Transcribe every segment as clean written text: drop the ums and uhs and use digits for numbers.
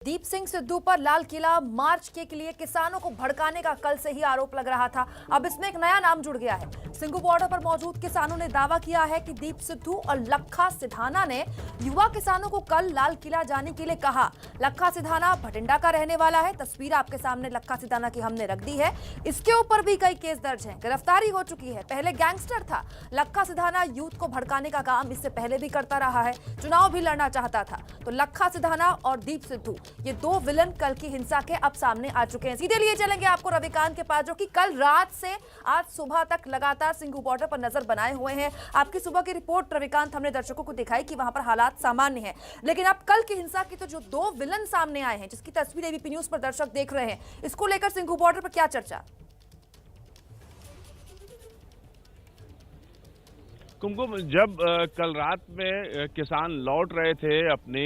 दीप सिंह सिद्धू पर लाल किला मार्च के लिए किसानों को भड़काने का कल से ही आरोप लग रहा था। अब इसमें एक नया नाम जुड़ गया है। सिंघू बॉर्डर पर मौजूद किसानों ने दावा किया है कि दीप सिद्धू और लखा सिधाना ने युवा किसानों को कल लाल किला जाने के लिए कहा। लखा सिधाना भटिंडा का रहने वाला है। तस्वीर आपके सामने लखा सिधाना की हमने रख दी है। इसके ऊपर भी कई केस दर्ज हैं, गिरफ्तारी हो चुकी है। पहले गैंगस्टर था। लखा सिधाना यूथ को भड़काने का काम इससे पहले भी करता रहा है, चुनाव भी लड़ना चाहता था। तो लखा सिधाना और दीप सिद्धू, ये दो विलन कल की हिंसा के अब सामने आ चुके हैं। सीधे लिए चलेंगे आपको रविकांत के पास, जो कि कल रात से आज सुबह तक लगातार सिंघू बॉर्डर पर नजर बनाए हुए हैं। आपकी सुबह की रिपोर्ट रविकांत हमने दर्शकों को दिखाई कि वहां पर हालात सामान्य हैं, लेकिन अब कल की हिंसा की तो जो दो विलन सामने आए हैं, जिसकी तस्वीर एबीपी न्यूज पर दर्शक देख रहे हैं, इसको लेकर सिंघू बॉर्डर पर क्या चर्चा? कुमकुम, जब कल रात में किसान लौट रहे थे अपनी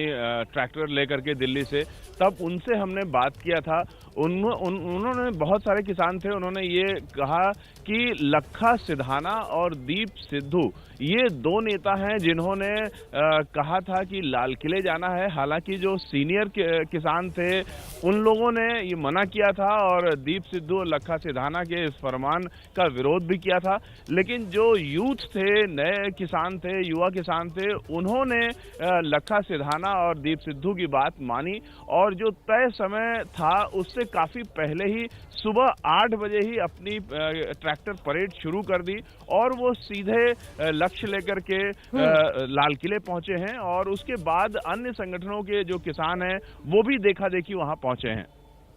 ट्रैक्टर लेकर के दिल्ली से, तब उनसे हमने बात किया था। उन्होंने बहुत सारे किसान थे, उन्होंने ये कहा कि लखा सिधाना और दीप सिद्धू ये दो नेता हैं जिन्होंने कहा था कि लाल किले जाना है। हालांकि जो सीनियर किसान थे उन लोगों ने ये मना किया था और दीप सिद्धू और लखा सिधाना के इस फरमान का विरोध भी किया था। लेकिन जो यूथ थे, नए किसान थे, युवा किसान थे, उन्होंने लखा सिधाना और दीप सिद्धू की बात मानी और जो तय समय था उससे काफी पहले ही सुबह 8 बजे ही अपनी ट्रैक्टर परेड शुरू कर दी और वो सीधे लक्ष्य लेकर के लाल किले पहुंचे हैं। और उसके बाद अन्य संगठनों के जो किसान हैं वो भी देखा देखी वहां पहुंचे हैं।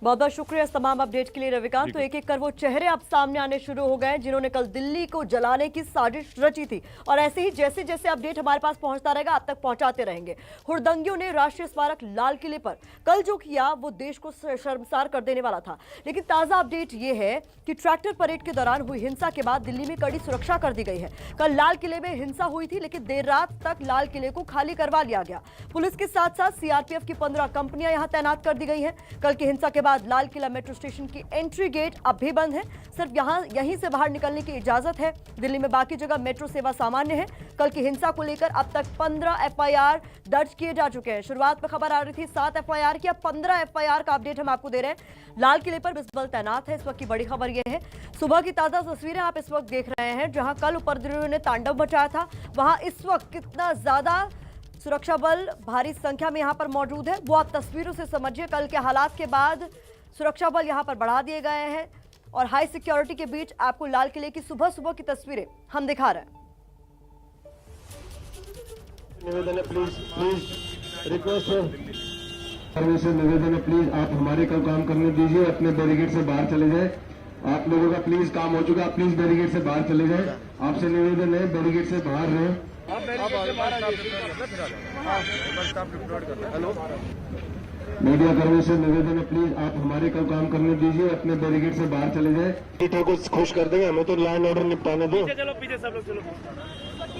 बहुत बहुत शुक्रिया इस तमाम अपडेट के लिए रविकांत। तो एक एक कर वो चेहरे अब सामने आने शुरू हो गए जिन्होंने कल दिल्ली को जलाने की साजिश रची थी, और ऐसे ही जैसे जैसे अपडेट हमारे पास पहुंचता रहेगा आप तक पहुंचाते रहेंगे। हुड़दंगियों ने राष्ट्रीय स्मारक लाल किले पर कल जो किया वो देश को शर्मसार कर देने वाला था। लेकिन ताजा अपडेट ये है कि ट्रैक्टर परेड के दौरान हुई हिंसा के बाद दिल्ली में कड़ी सुरक्षा कर दी गई है। कल लाल किले में हिंसा हुई थी, लेकिन देर रात तक लाल किले को खाली करवा लिया गया। पुलिस के साथ साथ सीआरपीएफ की 15 कंपनियां यहां तैनात कर दी गई हैं। कल की हिंसा के बाद लाल किला मेट्रो स्टेशन की एंट्री गेट अब भी बंद है, सिर्फ यहीं से बाहर निकलने की इजाजत है। दिल्ली में बाकी जगह मेट्रो सेवा सामान्य है। कल की हिंसा को लेकर अब तक 15 एफआईआर दर्ज किए जा चुके हैं। शुरुआत में खबर आ रही थी 7 एफआईआर की, अब 15 एफआईआर का अपडेट हम आपको दे रहे हैं। लाल किले पर पुलिस तैनात है। इस वक्त की बड़ी खबर यह है, सुबह की ताजा तस्वीरें आप इस वक्त देख रहे हैं, जहां कल उपद्रवियों ने तांडव मचाया था, वहां इस वक्त कितना ज्यादा सुरक्षा बल भारी संख्या में यहां पर मौजूद है वो आप तस्वीरों से समझिए। कल के हालात के बाद सुरक्षा बल यहां पर बढ़ा दिए गए हैं और हाई सिक्योरिटी के बीच आपको लाल किले की सुबह सुबह की तस्वीरें हम दिखा रहे हैं। निवेदन है, प्लीज रिक्वेस्ट है, निवेदन है, प्लीज आप हमारे को काम करने दीजिए, अपने बैरिकेड से बाहर चले जाए। आप लोगों का प्लीज काम हो चुका, आप प्लीज बैरिकेड से बाहर चले जाए। आपसे निवेदन है बैरिकेड से बाहर रहे। हेलो मीडिया कर्मी से निवेदन है, प्लीज आप हमारे को काम करने दीजिए, अपने बैरिकेड से बाहर चले जाए। पीठों को खुश कर देंगे, हमें तो लाइन ऑर्डर निपटाने दो। चलो पीछे सब लोग चलो।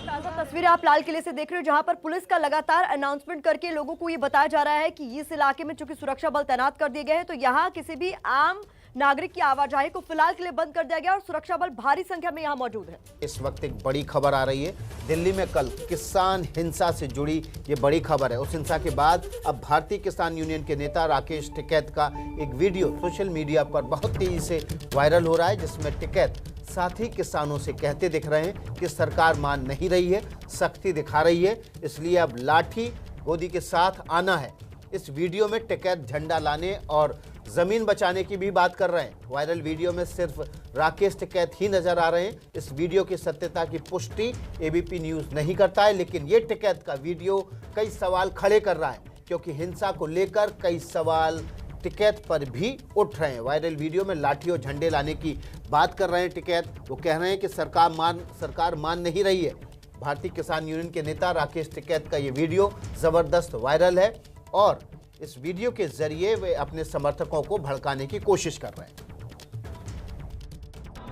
ताजा तस्वीरें आप लाल किले से देख रहे हो, जहां पर पुलिस का लगातार अनाउंसमेंट करके लोगों को ये बताया जा रहा है कि इस इलाके में चूंकि सुरक्षा बल तैनात कर दिए गए हैं, तो यहाँ किसी भी आम नागरिक की आवाजाही को फिलहाल के लिए बंद कर दिया गया और सुरक्षा बल भारी संख्या में यहाँ मौजूद है। इस वक्त एक बड़ी खबर आ रही है, दिल्ली में कल किसान हिंसा से जुड़ी ये बड़ी खबर है। उस हिंसा के बाद अब भारतीय किसान यूनियन के नेता राकेश टिकैत का एक वीडियो सोशल मीडिया पर बहुत तेजी से वायरल हो रहा है, जिसमें टिकैत साथी किसानों से कहते दिख रहे हैं कि सरकार मान नहीं रही है, सख्ती दिखा रही है, इसलिए अब लाठी गोदी के साथ आना है। इस वीडियो में टिकैत झंडा लाने और जमीन बचाने की भी बात कर रहे हैं। वायरल वीडियो में सिर्फ राकेश टिकैत ही नजर आ रहे हैं। इस वीडियो की सत्यता की पुष्टि एबीपी न्यूज नहीं करता है, लेकिन ये टिकैत का वीडियो कई सवाल खड़े कर रहा है, क्योंकि हिंसा को लेकर कई सवाल टिकैत पर भी उठ रहे हैं। वायरल वीडियो में लाठी और झंडे लाने की बात कर रहे हैं टिकैत। वो कह रहे हैं कि सरकार मान नहीं रही है। भारतीय किसान यूनियन के नेता राकेश टिकैत का ये वीडियो जबरदस्त वायरल है और इस वीडियो के जरिए वे अपने समर्थकों को भड़काने की कोशिश कर रहे हैं।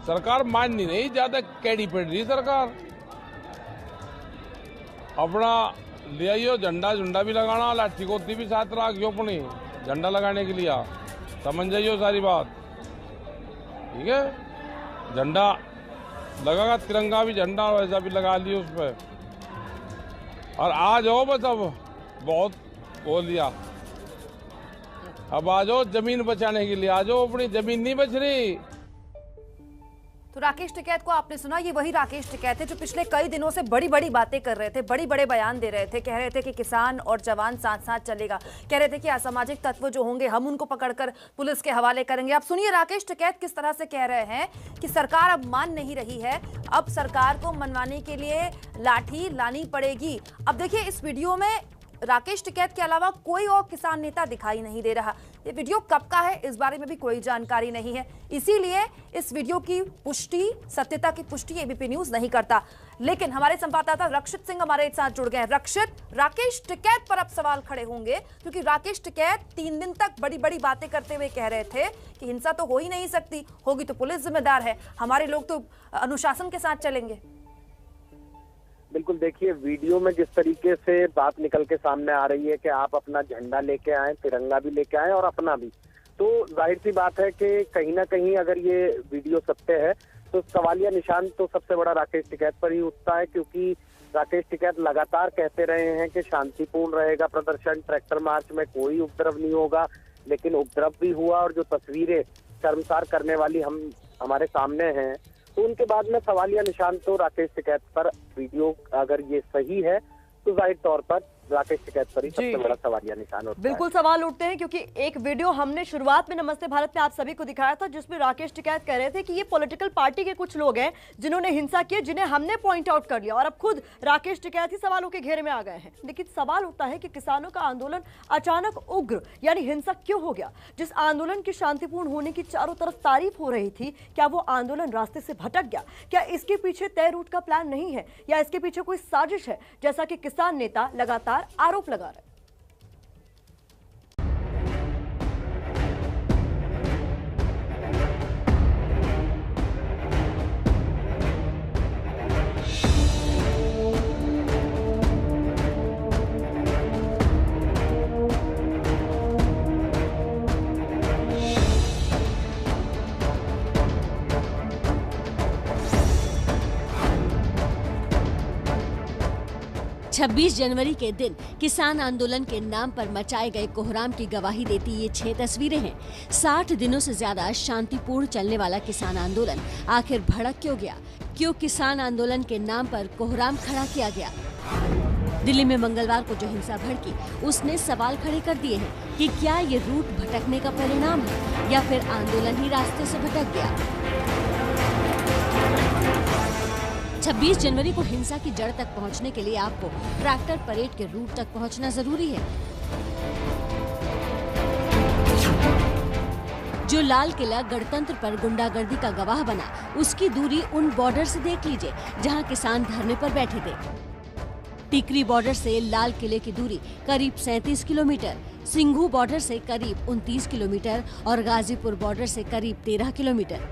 सरकार मान नहीं, ज्यादा कैडी पड़ रही सरकार। अपना ले आइयो झंडा भी लगाना, लाठी गोती भी साथ रखियो अपनी झंडा लगाने के लिए, समझ जाइयो सारी बात, ठीक है। झंडा लगेगा, तिरंगा भी झंडा वैसा भी लगा लियो उस पर, और आ जाओ बस। अब बहुत बोल दिया, अब आ जाओ जमीन बचाने के लिए, आ जाओ, अपनी जमीन नहीं बच रही। तो राकेश टिकैत को आपने सुना, ये वही राकेश टिकैत है जो पिछले कई दिनों से बड़ी बड़ी बातें कर रहे थे, बड़ी बड़े बयान दे रहे थे, कह रहे थे कि किसान और जवान साथ साथ चलेगा, कह रहे थे कि असामाजिक तत्व जो होंगे हम उनको पकड़कर पुलिस के हवाले करेंगे। अब सुनिए राकेश टिकैत किस तरह से कह रहे हैं कि सरकार अब मान नहीं रही है, अब सरकार को मनवाने के लिए लाठी लानी पड़ेगी। अब देखिए इस वीडियो में राकेश टिकैत के अलावा कोई और किसान नेता दिखाई नहीं दे रहा। ये वीडियो कब का है इस बारे में भी कोई जानकारी नहीं है, इसीलिए इस वीडियो की पुष्टि, सत्यता की पुष्टि एबीपी न्यूज नहीं करता। लेकिन हमारे संवाददाता रक्षित सिंह हमारे साथ जुड़ गए हैं। रक्षित, राकेश टिकैत पर अब सवाल खड़े होंगे क्योंकि राकेश टिकैत 3 दिन तक बड़ी बड़ी बातें करते हुए कह रहे थे कि हिंसा तो हो ही नहीं सकती, होगी तो पुलिस जिम्मेदार है, हमारे लोग तो अनुशासन के साथ चलेंगे। बिल्कुल, देखिए वीडियो में जिस तरीके से बात निकल के सामने आ रही है कि आप अपना झंडा लेके आए, तिरंगा भी लेके आए और अपना भी, तो जाहिर सी बात है कि कहीं ना कहीं अगर ये वीडियो सत्य है तो सवालिया निशान तो सबसे बड़ा राकेश टिकैत पर ही उठता है, क्योंकि राकेश टिकैत लगातार कहते रहे हैं कि शांतिपूर्ण रहेगा प्रदर्शन, ट्रैक्टर मार्च में कोई उपद्रव नहीं होगा, लेकिन उपद्रव भी हुआ और जो तस्वीरें शर्मसार करने वाली हमारे सामने हैं, तो उनके बाद में सवालिया निशान तो राकेश टिकैत पर, वीडियो अगर ये सही है तो जाहिर तौर पर राकेश टिकैत पर ही सबसे बड़ा सवालिया निशान होता है। बिल्कुल सवाल उठते हैं क्योंकि एक वीडियो हमने शुरुआत में नमस्ते भारत में आप सभी को दिखाया था जिसमें राकेश टिकैत कह रहे थे कि ये पॉलिटिकल पार्टी के कुछ लोग हैं जिन्होंने हिंसा की, जिन्हें हमने पॉइंट आउट कर लिया, और अब खुद राकेश टिकैत ही सवालों के घेरे में आ गए हैं। लेकिन सवाल उठता है कि किसानों का आंदोलन अचानक उग्र यानी हिंसक क्यों हो गया? जिस आंदोलन की शांतिपूर्ण होने की चारों तरफ तारीफ हो रही थी, क्या वो आंदोलन रास्ते से भटक गया? क्या इसके पीछे तय रूट का प्लान नहीं है या इसके पीछे कोई साजिश है, जैसा कि किसान नेता लगातार आरोप लगा रहे हैं? छब्बीस जनवरी के दिन किसान आंदोलन के नाम पर मचाए गए कोहराम की गवाही देती ये 6 तस्वीरें हैं। 60 दिनों से ज्यादा शांतिपूर्ण चलने वाला किसान आंदोलन आखिर भड़क क्यों गया? क्यों किसान आंदोलन के नाम पर कोहराम खड़ा किया गया? दिल्ली में मंगलवार को जो हिंसा भड़की, उसने सवाल खड़े कर दिए हैं कि क्या ये रूट भटकने का परिणाम है या फिर आंदोलन ही रास्ते से भटक गया। 26 जनवरी को हिंसा की जड़ तक पहुंचने के लिए आपको ट्रैक्टर परेड के रूट तक पहुंचना जरूरी है। जो लाल किला गणतंत्र पर गुंडागर्दी का गवाह बना, उसकी दूरी उन बॉर्डर से देख लीजिए जहां किसान धरने पर बैठे थे। टिकरी बॉर्डर से लाल किले की दूरी करीब 37 किलोमीटर, सिंघू बॉर्डर से करीब 29 किलोमीटर और गाजीपुर बॉर्डर से करीब 13 किलोमीटर।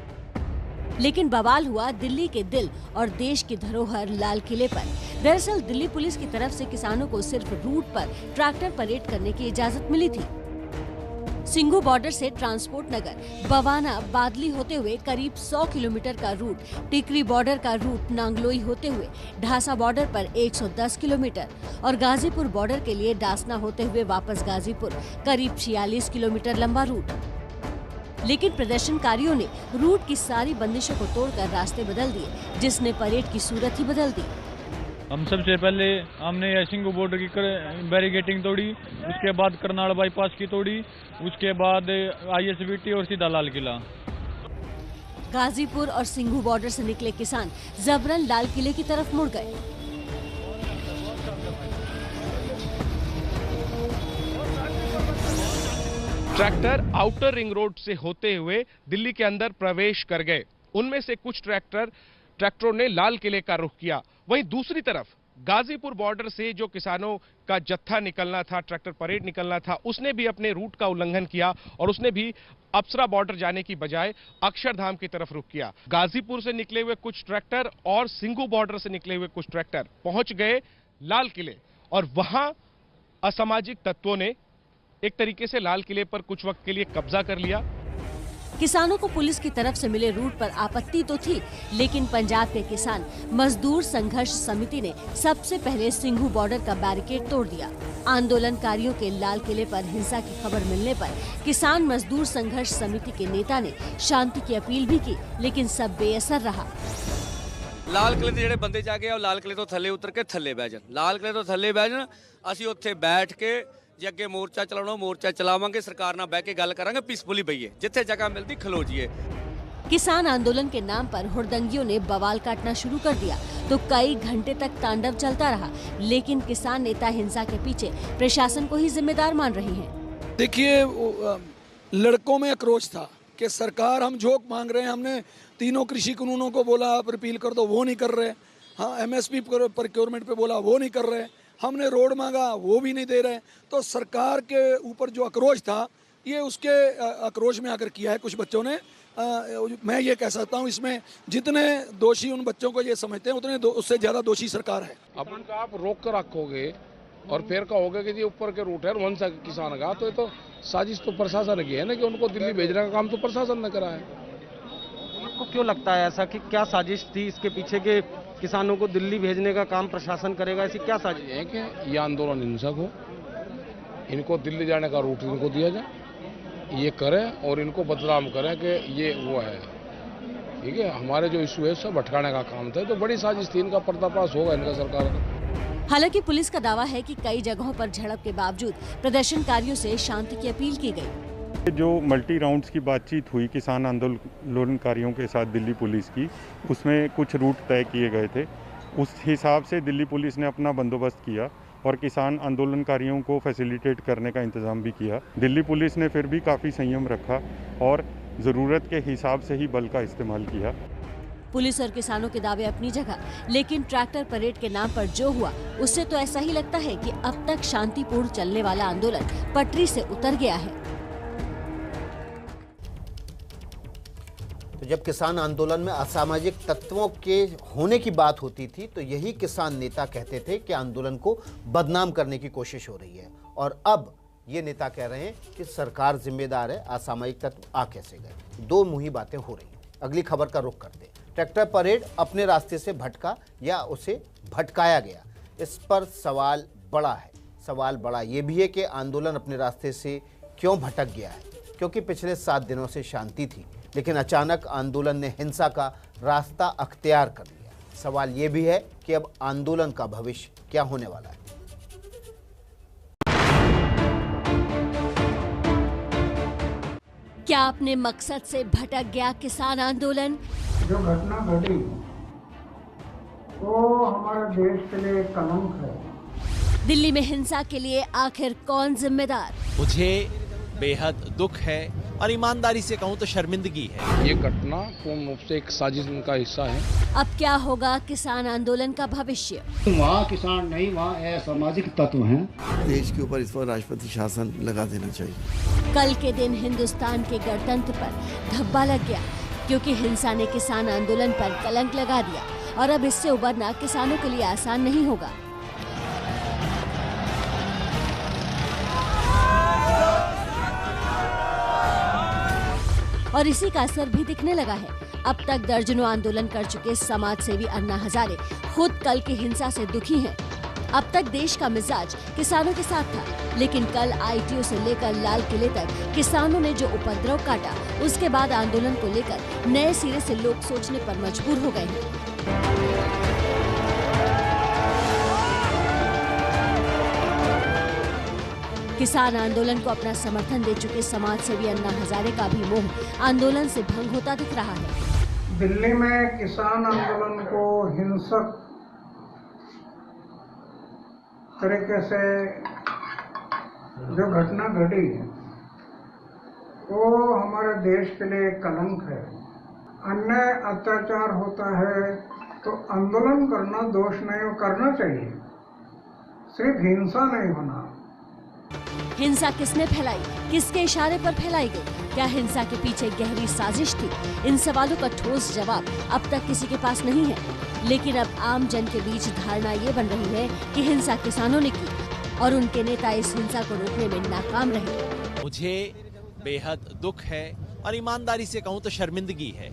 लेकिन बवाल हुआ दिल्ली के दिल और देश की धरोहर लाल किले पर। दरअसल दिल्ली पुलिस की तरफ से किसानों को सिर्फ रूट पर ट्रैक्टर परेड करने की इजाजत मिली थी। सिंघू बॉर्डर से ट्रांसपोर्ट नगर, बवाना, बादली होते हुए करीब 100 किलोमीटर का रूट, टिकरी बॉर्डर का रूट नांगलोई होते हुए ढासा बॉर्डर पर 110 किलोमीटर और गाजीपुर बॉर्डर के लिए डासना होते हुए वापस गाजीपुर करीब 46 किलोमीटर लंबा रूट। लेकिन प्रदर्शनकारियों ने रूट की सारी बंदिशों को तोड़कर रास्ते बदल दिए, जिसने परेड की सूरत ही बदल दी। हम सबसे पहले हमने सिंघू बॉर्डर की बैरिकेटिंग तोड़ी, उसके बाद करनाल बाईपास की तोड़ी, उसके बाद ISBT और सीधा लाल किला। गाजीपुर और सिंघू बॉर्डर से निकले किसान जबरन लाल किले की तरफ मुड़ गए। ट्रैक्टर आउटर रिंग रोड से होते हुए दिल्ली के अंदर प्रवेश कर गए। उनमें से कुछ ट्रैक्टरों ने लाल किले का रुख किया। वहीं दूसरी तरफ गाजीपुर बॉर्डर से जो किसानों का जत्था निकलना था, ट्रैक्टर परेड निकलना था, उसने भी अपने रूट का उल्लंघन किया और उसने भी अप्सरा बॉर्डर जाने की बजाय अक्षरधाम की तरफ रुख किया। गाजीपुर से निकले हुए कुछ ट्रैक्टर और सिंघू बॉर्डर से निकले हुए कुछ ट्रैक्टर पहुंच गए लाल किले और वहां असामाजिक तत्वों ने एक तरीके से लाल किले पर कुछ वक्त के लिए कब्जा कर लिया। किसानों को पुलिस की तरफ से मिले रूट पर आपत्ति तो थी, लेकिन पंजाब के किसान मजदूर संघर्ष समिति ने सबसे पहले सिंघू बॉर्डर का बैरिकेड तोड़ दिया। आंदोलनकारियों के लाल किले पर हिंसा की खबर मिलने पर किसान मजदूर संघर्ष समिति के नेता ने शांति की अपील भी की, लेकिन सब बेअसर रहा। ਲਾਲ ਕਿਲੇ ਦੇ ਜਿਹੜੇ ਬੰਦੇ ਜਾ ਕੇ ਆ ਉਹ ਲਾਲ ਕਿਲੇ ਤੋਂ ਥੱਲੇ ਉਤਰ ਕੇ ਥੱਲੇ ਬਹਿ ਜਾਣ, ਲਾਲ ਕਿਲੇ ਤੋਂ ਥੱਲੇ ਬਹਿ ਜਾਣ। ਅਸੀਂ ਉੱਥੇ ਬੈਠ ਕੇ ਜੇ ਅੱਗੇ ਮੋਰਚਾ ਚਲਾਉਣਾ ਮੋਰਚਾ ਚਲਾਵਾਂਗੇ, ਸਰਕਾਰ ਨਾਲ ਬਹਿ ਕੇ ਗੱਲ ਕਰਾਂਗੇ, ਪੀਸਫੁਲੀ ਬਈਏ, ਜਿੱਥੇ ਜਗ੍ਹਾ ਮਿਲਦੀ ਖਲੋ ਜਾਈਏ। किसान आंदोलन के नाम पर हुड़दंगियों ने बवाल काटना शुरू कर दिया तो कई घंटे तक तांडव चलता रहा, लेकिन किसान नेता हिंसा के पीछे प्रशासन को ही जिम्मेदार मान रहे हैं। देखिए, लड़कों में आक्रोश था कि सरकार हम झोंक मांग रहे हैं, हमने तीनों कृषि कानूनों को बोला आप रिपील कर दो, वो नहीं कर रहे। हाँ, एमएसपी प्रोक्योरमेंट पे बोला, वो नहीं कर रहे। हमने रोड मांगा, वो भी नहीं दे रहे। तो सरकार के ऊपर जो आक्रोश था, ये उसके आक्रोश में आकर किया है कुछ बच्चों ने। मैं ये कह सकता हूँ, इसमें जितने दोषी उन बच्चों को ये समझते हैं, उतने उससे ज्यादा दोषी सरकार है। अब उनका आप रोक कर रखोगे और फिर कहोगे कि जी ऊपर के रूट है वंश किसान का, तो ये तो साजिश तो प्रशासन की है ना, कि उनको दिल्ली भेजने का काम तो प्रशासन ने करा है। आपको क्यों लगता है ऐसा, कि क्या साजिश थी इसके पीछे के किसानों को दिल्ली भेजने का काम प्रशासन करेगा? ऐसी क्या साजिश है कि ये आंदोलन हिंसक हो, इनको दिल्ली जाने का रूट इनको दिया जाए, ये करें और इनको बदनाम करें कि ये वो है। ठीक है, हमारे जो इशू है सब भटकाने का काम था, तो बड़ी साजिश थी, इनका पर्दाफाश होगा इनका सरकार का। हालांकि पुलिस का दावा है कि कई जगहों पर झड़प के बावजूद प्रदर्शनकारियों से शांति की अपील की गई। जो मल्टी राउंड्स की बातचीत हुई किसान आंदोलनकारियों के साथ दिल्ली पुलिस की, उसमें कुछ रूट तय किए गए थे। उस हिसाब से दिल्ली पुलिस ने अपना बंदोबस्त किया और किसान आंदोलनकारियों को फैसिलिटेट करने का इंतज़ाम भी किया। दिल्ली पुलिस ने फिर भी काफ़ी संयम रखा और ज़रूरत के हिसाब से ही बल का इस्तेमाल किया। पुलिस और किसानों के दावे अपनी जगह, लेकिन ट्रैक्टर परेड के नाम पर जो हुआ उससे तो ऐसा ही लगता है कि अब तक शांतिपूर्ण चलने वाला आंदोलन पटरी से उतर गया है। तो जब किसान आंदोलन में असामाजिक तत्वों के होने की बात होती थी, तो यही किसान नेता कहते थे कि आंदोलन को बदनाम करने की कोशिश हो रही है, और अब ये नेता कह रहे हैं कि सरकार जिम्मेदार है, असामाजिक तत्व आ कैसे गए। दो मुही बातें हो रही हैं। अगली खबर का रुख करते हैं। ट्रैक्टर परेड अपने रास्ते से भटका या उसे भटकाया गया, इस पर सवाल बड़ा है। सवाल बड़ा ये भी है कि आंदोलन अपने रास्ते से क्यों भटक गया है, क्योंकि पिछले 7 दिनों से शांति थी, लेकिन अचानक आंदोलन ने हिंसा का रास्ता अख्तियार कर लिया। सवाल ये भी है कि अब आंदोलन का भविष्य क्या होने वाला है। क्या अपने मकसद से भटक गया किसान आंदोलन? जो घटना घटी वो हमारे देश के लिए कलंक है। दिल्ली में हिंसा के लिए आखिर कौन जिम्मेदार? मुझे बेहद दुख है और ईमानदारी से कहूं तो शर्मिंदगी है। ये घटना पूर्ण रूप से एक साजिश का हिस्सा है। अब क्या होगा किसान आंदोलन का भविष्य? वहाँ किसान नहीं, वहाँ असामाजिक तत्व हैं। देश के ऊपर इस पर राष्ट्रपति शासन लगा देना चाहिए। कल के दिन हिंदुस्तान के गणतंत्र पर धब्बा लग गया, क्योंकि हिंसा ने किसान आंदोलन पर कलंक लगा दिया, और अब इससे उबरना किसानों के लिए आसान नहीं होगा। और इसी का असर भी दिखने लगा है। अब तक दर्जनों आंदोलन कर चुके समाज सेवी अन्ना हजारे खुद कल की हिंसा से दुखी हैं। अब तक देश का मिजाज किसानों के साथ था, लेकिन कल आईटीओ से लेकर लाल किले तक किसानों ने जो उपद्रव काटा, उसके बाद आंदोलन को लेकर नए सिरे से लोग सोचने पर मजबूर हो गए हैं। किसान आंदोलन को अपना समर्थन दे चुके समाज सेवी अन्ना हजारे का भी मोह आंदोलन से भंग होता दिख रहा है। दिल्ली में किसान आंदोलन को हिंसक तरीके से जो घटना घटी वो हमारे देश के लिए कलंक है। अन्याय अत्याचार होता है तो आंदोलन करना दोष नहीं, करना चाहिए, सिर्फ हिंसा नहीं होना। हिंसा किसने फैलाई, किसके इशारे पर फैलाई गई? क्या हिंसा के पीछे गहरी साजिश थी? इन सवालों का ठोस जवाब अब तक किसी के पास नहीं है, लेकिन अब आम जन के बीच धारणा ये बन रही है कि हिंसा किसानों ने की और उनके नेता इस हिंसा को रोकने में नाकाम रहे। मुझे बेहद दुख है और ईमानदारी से कहूं तो शर्मिंदगी है,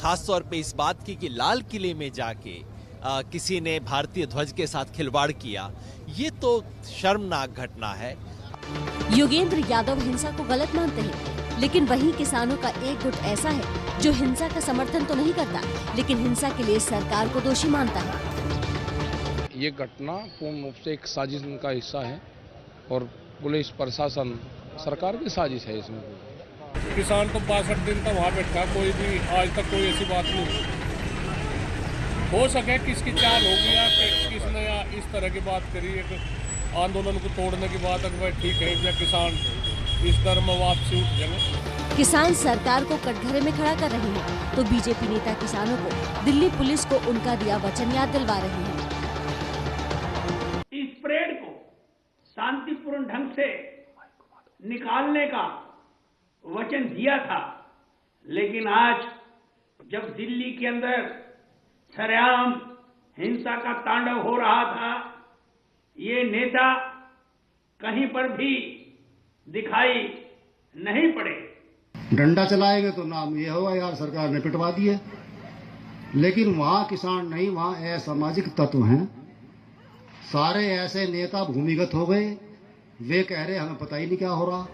खासतौर पे इस बात की कि लाल किले में जाके किसी ने भारतीय ध्वज के साथ खिलवाड़ किया। ये तो शर्मनाक घटना है। योगेंद्र यादव हिंसा को गलत मानते हैं, लेकिन वहीं किसानों का एक गुट ऐसा है जो हिंसा का समर्थन तो नहीं करता, लेकिन हिंसा के लिए सरकार को दोषी मानता है। ये घटना पूर्ण रूप से एक साजिश का हिस्सा है और पुलिस प्रशासन सरकार की साजिश है इसमें। किसान तो 62 दिन तक वहाँ बैठा, कोई भी आज तक कोई ऐसी बात नहीं हो सके किसकी चाल होगी या किसने या इस तरह की बात करी। एक आंदोलन को तोड़ने की बात अगर ठीक है या किसान इस दर में वापसी उठ जाए। किसान सरकार को कटघरे में खड़ा कर रहे हैं, तो बीजेपी नेता किसानों को दिल्ली पुलिस को उनका दिया वचन याद दिलवा रहे हैं। इस परेड को शांतिपूर्ण ढंग से निकालने का वचन दिया था, लेकिन आज जब दिल्ली के अंदर सरेआम हिंसा का तांडव हो रहा था, ये नेता कहीं पर भी दिखाई नहीं पड़े। डंडा चलाएंगे तो नाम ये होगा यार सरकार ने पिटवा दिए, लेकिन वहाँ किसान नहीं, वहाँ असामाजिक तत्व हैं। सारे ऐसे नेता भूमिगत हो गए, वे कह रहे हमें पता ही नहीं क्या हो रहा।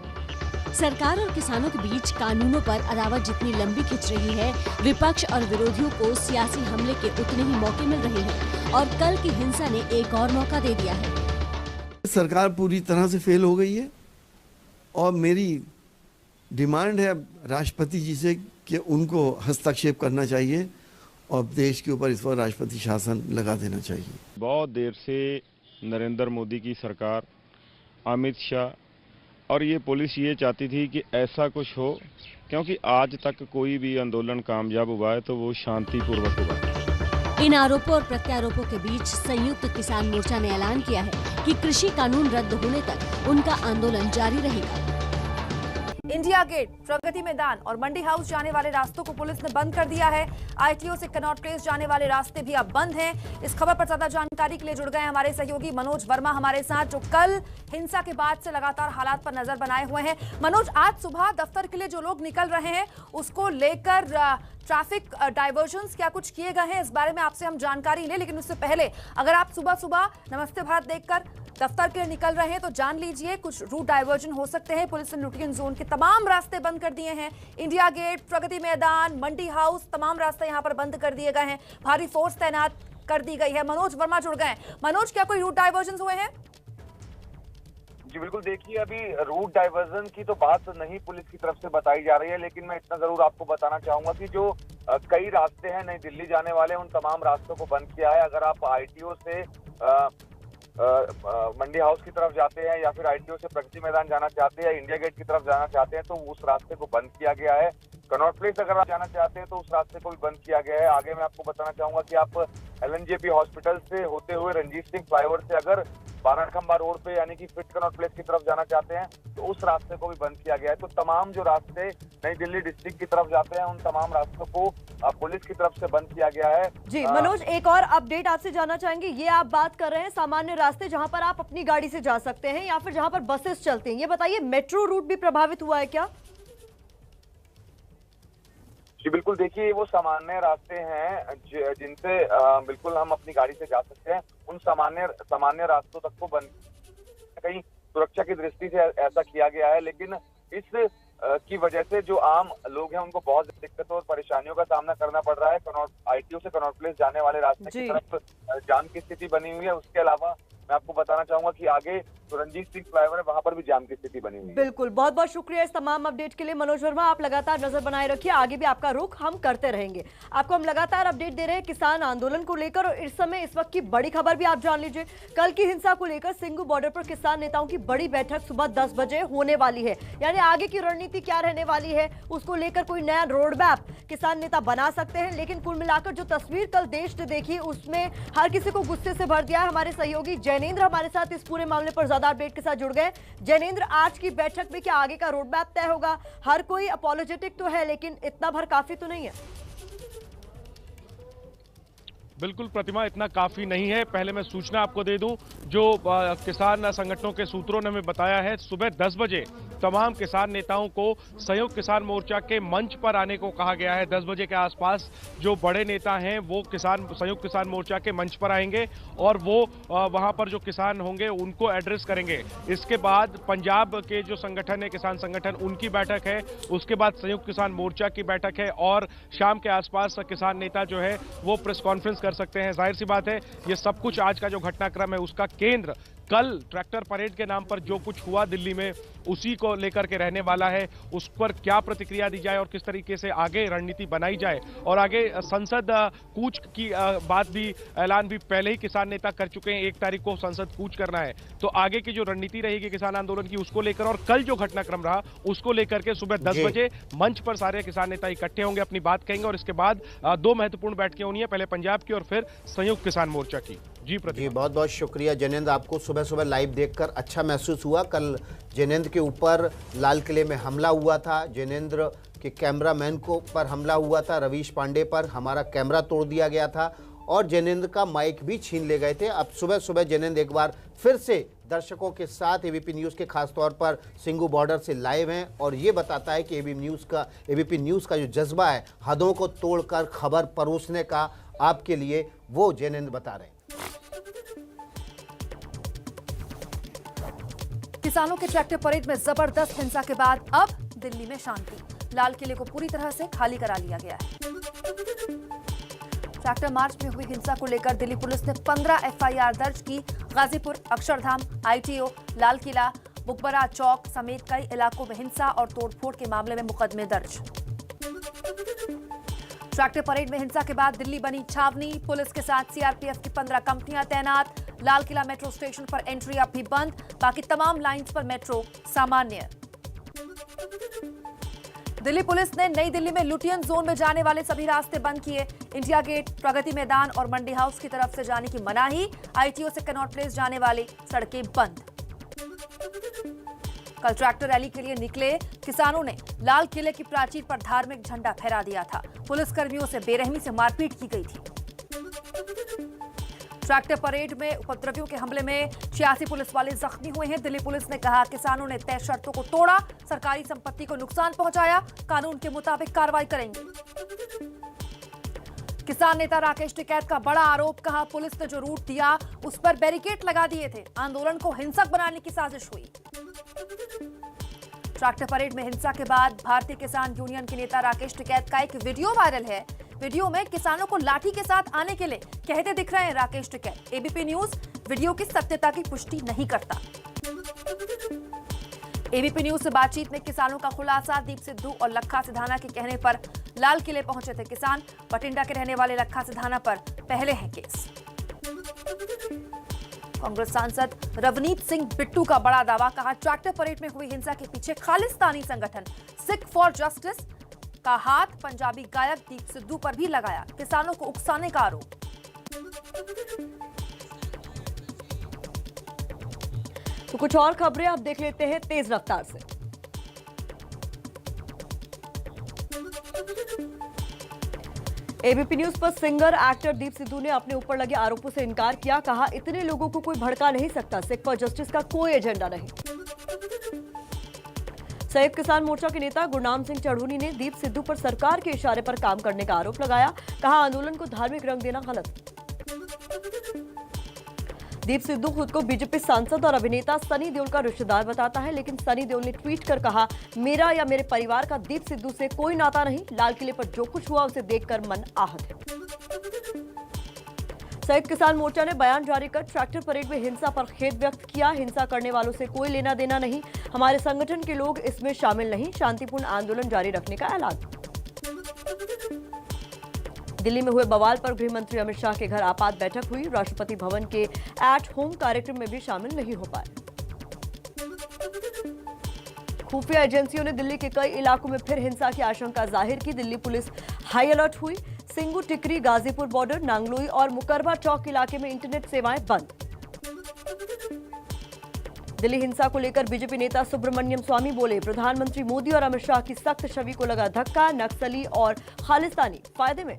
सरकार और किसानों के बीच कानूनों पर अदावत जितनी लंबी खिंच रही है, विपक्ष और विरोधियों को सियासी हमले के उतने ही मौके मिल रहे हैं और कल की हिंसा ने एक और मौका दे दिया है। सरकार पूरी तरह से फेल हो गई है और मेरी डिमांड है राष्ट्रपति जी से कि उनको हस्तक्षेप करना चाहिए और देश के ऊपर इस पर राष्ट्रपति शासन लगा देना चाहिए। बहुत देर से नरेंद्र मोदी की सरकार, अमित शाह और ये पुलिस ये चाहती थी कि ऐसा कुछ हो, क्योंकि आज तक कोई भी आंदोलन कामयाब हुआ है तो वो शांतिपूर्वक हुआ है। इन आरोपों और प्रत्यारोपों के बीच संयुक्त किसान मोर्चा ने ऐलान किया है कि कृषि कानून रद्द होने तक उनका आंदोलन जारी रहेगा। इंडिया गेट, प्रगति मैदान और मंडी हाउस जाने वाले रास्तों को पुलिस ने बंद कर दिया है। आईटीओ से कनॉट प्लेस जाने वाले रास्ते भी अब बंद हैं। इस खबर पर ज्यादा जानकारी के लिए जुड़ गए हमारे सहयोगी मनोज वर्मा हमारे साथ, जो कल हिंसा के बाद से लगातार हालात पर नजर बनाए हुए हैं। मनोज, आज सुबह दफ्तर के लिए जो लोग निकल रहे हैं उसको लेकर ट्रैफिक डाइवर्जन्स क्या कुछ किए गए हैं, इस बारे में आपसे हम जानकारी लें, लेकिन उससे पहले अगर आप सुबह सुबह नमस्ते भारत देखकर दफ्तर के लिए निकल रहे हैं तो जान लीजिए कुछ रूट डाइवर्जन हो सकते हैं। पुलिस ने न्यूट्रिएंट जोन के तमाम रास्ते बंद कर दिए हैं। इंडिया गेट, प्रगति मैदान, मंडी हाउस, तमाम रास्ते यहां पर बंद कर दिए गए हैं। भारी फोर्स तैनात कर दी गई है। मनोज वर्मा जुड़ गए हैं। मनोज, क्या कोई रूट डाइवर्जन हुए हैं? जी बिल्कुल, देखिए अभी रूट डाइवर्जन की तो बात नहीं पुलिस की तरफ से बताई जा रही है, लेकिन मैं इतना जरूर आपको बताना चाहूंगा कि जो कई रास्ते हैं नई दिल्ली जाने वाले, उन तमाम रास्तों को बंद किया है। अगर आप आईटीओ से मंडी हाउस की तरफ जाते हैं या फिर आईटीओ से प्रगति मैदान जाना चाहते हैं या इंडिया गेट की तरफ जाना चाहते हैं तो उस रास्ते को बंद किया गया है। कनॉट प्लेस अगर आप जाना चाहते हैं तो उस रास्ते को भी बंद किया गया है। आगे मैं आपको बताना चाहूंगा कि आप LNJP हॉस्पिटल से होते हुए रंजीत सिंह फ्लाईओवर से अगर बाराखंबा रोड पे यानी कि फिट कनॉट प्लेस की तरफ जाना चाहते हैं तो उस रास्ते को भी बंद किया गया है। तो तमाम जो रास्ते नई दिल्ली डिस्ट्रिक्ट की तरफ जाते हैं उन तमाम रास्तों को पुलिस की तरफ से बंद किया गया है। जी मनोज, एक और अपडेट आपसे जानना चाहेंगे। ये आप बात कर रहे हैं सामान्य रास्ते जहां पर आप अपनी गाड़ी से जा सकते हैं या फिर जहां पर बसेस चलते हैं, ये बताइए मेट्रो रूट भी प्रभावित हुआ है क्या? जी बिल्कुल, देखिए वो सामान्य रास्ते हैं जिनसे बिल्कुल हम अपनी गाड़ी से जा सकते हैं। उन सामान्य रास्तों तक को बंद, कहीं सुरक्षा की दृष्टि से ऐसा किया गया है, लेकिन इस की वजह से जो आम लोग हैं उनको बहुत दिक्कतों और परेशानियों का सामना करना पड़ रहा है। आईटीओ से कनॉट प्लेस जाने वाले रास्ते की तरफ जाम की स्थिति बनी हुई है। उसके अलावा मैं आपको बताना चाहूंगा कि आगे तो रंजीत सिंह फ्लाईओवर है, वहां पर भी जाम की स्थिति बनी हुई है। बिल्कुल, बहुत बहुत शुक्रिया इस तमाम अपडेट के लिए मनोज वर्मा। आप लगातार नजर बनाए रखिए, आगे भी आपका रुख हम करते रहेंगे। आपको हम लगातार अपडेट दे रहे हैं किसान आंदोलन को लेकर, और इस समय इस वक्त की बड़ी खबर भी आप जान लीजिए। कल की हिंसा को लेकर सिंगू बॉर्डर पर किसान नेताओं की बड़ी बैठक सुबह 10 बजे होने वाली है। यानी आगे की रणनीति क्या रहने वाली है उसको लेकर कोई नया रोड मैप किसान नेता बना सकते हैं। लेकिन कुल मिलाकर जो तस्वीर कल देश ने देखी उसमें हर किसी को गुस्से से भर दिया है। हमारे सहयोगी जैनेंद्र हमारे साथ इस पूरे मामले पर ज्यादा अपडेट के साथ जुड़ गए। जैनेंद्र, आज की बैठक में क्या आगे का रोड मैप तय होगा? हर कोई अपॉलोजेटिक तो है, लेकिन इतना भर काफी तो नहीं है। बिल्कुल प्रतिमा, इतना काफी नहीं है। पहले मैं सूचना आपको दे दूं, जो किसान संगठनों के सूत्रों ने हमें बताया है, सुबह 10 बजे तमाम किसान नेताओं को संयुक्त किसान मोर्चा के मंच पर आने को कहा गया है। 10 बजे के आसपास जो बड़े नेता हैं वो संयुक्त किसान मोर्चा के मंच पर आएंगे और वो वहां पर जो किसान होंगे उनको एड्रेस करेंगे। इसके बाद पंजाब के जो संगठन है, किसान संगठन, उनकी बैठक है। उसके बाद संयुक्त किसान मोर्चा की बैठक है और शाम के आसपास किसान नेता जो है वो प्रेस कॉन्फ्रेंस कर सकते हैं। जाहिर सी बात है ये सब कुछ आज का जो घटनाक्रम है उसका केंद्र कल ट्रैक्टर परेड के नाम पर जो कुछ हुआ दिल्ली में उसी को लेकर के रहने वाला है। उस पर क्या प्रतिक्रिया दी जाए और किस तरीके से आगे रणनीति बनाई जाए, और आगे संसद कूच की बात भी, ऐलान भी पहले ही किसान नेता कर चुके हैं। 1 तारीख को संसद कूच करना है, तो आगे की जो रणनीति रहेगी किसान आंदोलन की उसको लेकर और कल जो घटनाक्रम रहा उसको लेकर के सुबह 10 बजे मंच पर सारे किसान नेता इकट्ठे होंगे, अपनी बात कहेंगे और इसके बाद 2 महत्वपूर्ण बैठकें होनी है, पहले पंजाब की और फिर संयुक्त किसान मोर्चा की। जी बहुत बहुत शुक्रिया जिनेंद्र, आपको सुबह सुबह लाइव देखकर अच्छा महसूस हुआ। कल जिनेंद्र के ऊपर लाल किले में हमला हुआ था, जिनेंद्र के कैमरामैन को पर हमला हुआ था, रवीश पांडे पर हमारा कैमरा तोड़ दिया गया था और जिनेंद्र का माइक भी छीन ले गए थे। अब सुबह सुबह जिनेंद्र एक बार फिर से दर्शकों के साथ एबीपी न्यूज़ के खास तौर पर सिंगू बॉर्डर से लाइव हैं और ये बताता है कि एबीपी न्यूज़ का जो जज्बा है हदों को तोड़कर खबर परोसने का आपके लिए, वो जिनेंद्र बता रहे हैं। किसानों के ट्रैक्टर परेड में जबरदस्त हिंसा के बाद अब दिल्ली में शांति। लाल किले को पूरी तरह से खाली करा लिया गया है। ट्रैक्टर मार्च में हुई हिंसा को लेकर दिल्ली पुलिस ने 15 एफआईआर दर्ज की। गाजीपुर, अक्षरधाम, आईटीओ, लाल किला, मुकबरा चौक समेत कई इलाकों में हिंसा और तोड़फोड़ के मामले में मुकदमे दर्ज। ट्रैक्टर परेड में हिंसा के बाद दिल्ली बनी छावनी। पुलिस के साथ सीआरपीएफ की 15 कंपनियां तैनात। लाल किला मेट्रो स्टेशन पर एंट्री अब भी बंद, बाकी तमाम लाइंस पर मेट्रो सामान्य। दिल्ली पुलिस ने नई दिल्ली में लुटियन जोन में जाने वाले सभी रास्ते बंद किए। इंडिया गेट, प्रगति मैदान और मंडी हाउस की तरफ से जाने की मनाही। आईटीओ से कनॉट प्लेस जाने वाली सड़कें बंद। कल ट्रैक्टर रैली के लिए निकले किसानों ने लाल किले की प्राचीर पर धार्मिक झंडा फहरा दिया था। पुलिसकर्मियों से बेरहमी से मारपीट की गई थी। ट्रैक्टर परेड में उपद्रवियों के हमले में 86 पुलिस वाले जख्मी हुए हैं। दिल्ली पुलिस ने कहा किसानों ने तय शर्तों को तोड़ा, सरकारी संपत्ति को नुकसान पहुंचाया, कानून के मुताबिक कार्रवाई करेंगे। किसान नेता राकेश टिकैत का बड़ा आरोप, कहा पुलिस ने जो रूट दिया उस पर बैरिकेड लगा दिए थे, आंदोलन को हिंसक बनाने की साजिश हुई। ट्रैक्टर परेड में हिंसा के बाद भारतीय किसान यूनियन के नेता राकेश टिकैत का एक वीडियो वायरल है। वीडियो में किसानों को लाठी के साथ आने के लिए कहते दिख रहे हैं Rakesh Tikait. ABP news video की सत्यता की पुष्टि नहीं करता। एबीपी न्यूज से बातचीत में किसानों का खुलासा, दीप सिद्धू और लखा सिधाना के कहने पर लाल किले पहुंचे थे किसान। बठिंडा के रहने वाले लखा सिधाना पर पहले है केस। कांग्रेस सांसद रवनीत सिंह बिट्टू का बड़ा दावा, कहा ट्रैक्टर परेड में हुई हिंसा के पीछे खालिस्तानी संगठन सिख फॉर जस्टिस का हाथ पंजाबी गायक दीप सिद्धू पर भी लगाया। किसानों को उकसाने का आरोप। तो कुछ और खबरें आप देख लेते हैं तेज रफ्तार से। एबीपी न्यूज पर सिंगर एक्टर दीप सिद्धू ने अपने ऊपर लगे आरोपों से इनकार किया। कहा इतने लोगों को कोई भड़का नहीं सकता, सिख फॉर जस्टिस का कोई एजेंडा नहीं। संयुक्त किसान मोर्चा के नेता गुरनाम सिंह चढ़ूनी ने दीप सिद्धू पर सरकार के इशारे पर काम करने का आरोप लगाया। कहा आंदोलन को धार्मिक रंग देना गलत। दीप सिद्धू खुद को बीजेपी सांसद और अभिनेता सनी देओल का रिश्तेदार बताता है, लेकिन सनी देओल ने ट्वीट कर कहा मेरा या मेरे परिवार का दीप सिद्धू से कोई नाता नहीं। लाल किले पर जो कुछ हुआ उसे देखकर मन आहत है। संयुक्त किसान मोर्चा ने बयान जारी कर ट्रैक्टर परेड में हिंसा पर खेद व्यक्त किया। हिंसा करने वालों से कोई लेना देना नहीं, हमारे संगठन के लोग इसमें शामिल नहीं। शांतिपूर्ण आंदोलन जारी रखने का ऐलान। दिल्ली में हुए बवाल पर गृह मंत्री अमित शाह के घर आपात बैठक हुई। राष्ट्रपति भवन के एट होम कार्यक्रम में भी शामिल नहीं हो पाए। खुफिया एजेंसियों ने दिल्ली के कई इलाकों में फिर हिंसा की आशंका जाहिर की। दिल्ली पुलिस हाई अलर्ट हुई। सिंगू, टिकरी, गाजीपुर बॉर्डर, नांगलोई और मुकरबा चौक इलाके में इंटरनेट सेवाएं बंद। दिल्ली हिंसा को लेकर बीजेपी नेता सुब्रमण्यम स्वामी बोले प्रधानमंत्री मोदी और अमित शाह की सख्त छवि को लगा धक्का। नक्सली और खालिस्तानी फायदे में।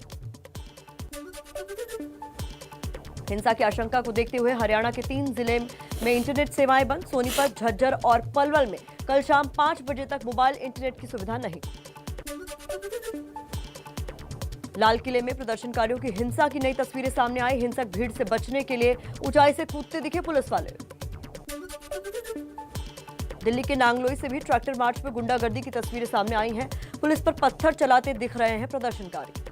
हिंसा की आशंका को देखते हुए हरियाणा के 3 जिले में इंटरनेट सेवाएं बंद। सोनीपत, झज्जर और पलवल में कल शाम 5 बजे तक मोबाइल इंटरनेट की सुविधा नहीं। लाल किले में प्रदर्शनकारियों की हिंसा की नई तस्वीरें सामने आई। हिंसक भीड़ से बचने के लिए ऊंचाई से कूदते दिखे पुलिस वाले। दिल्ली के नांगलोई से भी ट्रैक्टर मार्च में गुंडागर्दी की तस्वीरें सामने आई हैं। पुलिस पर पत्थर चलाते दिख रहे हैं प्रदर्शनकारी।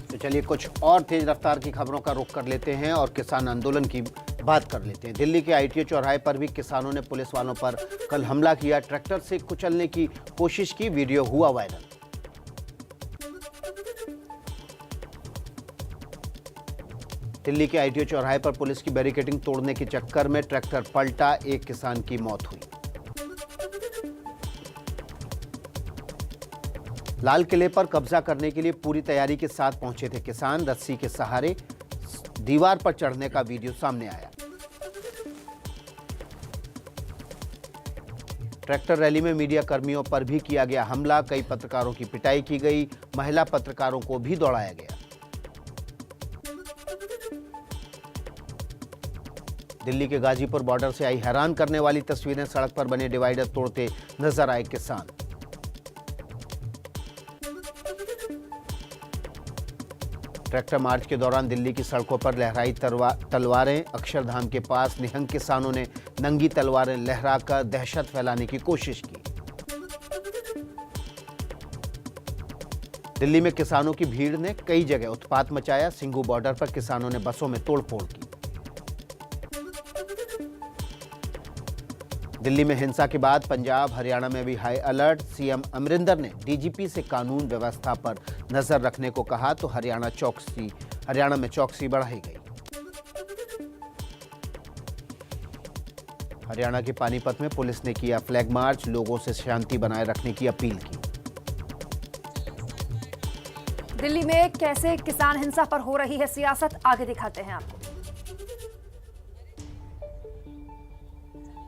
तो चलिए कुछ और तेज रफ्तार की खबरों का रुख कर लेते हैं और किसान आंदोलन की बात कर लेते हैं। दिल्ली के आईटीओ चौराहे पर भी किसानों ने पुलिस वालों पर कल हमला किया, ट्रैक्टर से कुचलने की कोशिश की, वीडियो हुआ वायरल। दिल्ली के आईटीओ चौराहे पर पुलिस की बैरिकेडिंग तोड़ने के चक्कर में ट्रैक्टर पलटा, एक किसान की मौत हुई। लाल किले पर कब्जा करने के लिए पूरी तैयारी के साथ पहुंचे थे किसान। रस्सी के सहारे दीवार पर चढ़ने का वीडियो सामने आया। ट्रैक्टर रैली में मीडिया कर्मियों पर भी किया गया हमला, कई पत्रकारों की पिटाई की गई, महिला पत्रकारों को भी दौड़ाया गया। दिल्ली के गाजीपुर बॉर्डर से आई हैरान करने वाली तस्वीरें, सड़क पर बने डिवाइडर तोड़ते नजर आए किसान। ट्रैक्टर मार्च के दौरान दिल्ली की सड़कों पर लहराई तलवारें। अक्षरधाम के पास निहंग किसानों ने नंगी तलवारें लहराकर दहशत फैलाने की कोशिश की। दिल्ली में किसानों की भीड़ ने कई जगह उत्पात मचाया। सिंघू बॉर्डर पर किसानों ने बसों में तोड़फोड़ की। दिल्ली में हिंसा के बाद पंजाब हरियाणा में भी हाई अलर्ट। सीएम अमरिंदर ने डीजीपी से कानून व्यवस्था पर नजर रखने को कहा, तो हरियाणा में चौकसी बढ़ाई गई। हरियाणा के पानीपत में पुलिस ने किया फ्लैग मार्च, लोगों से शांति बनाए रखने की अपील की। दिल्ली में कैसे किसान हिंसा पर हो रही है सियासत, आगे दिखाते हैं आपको।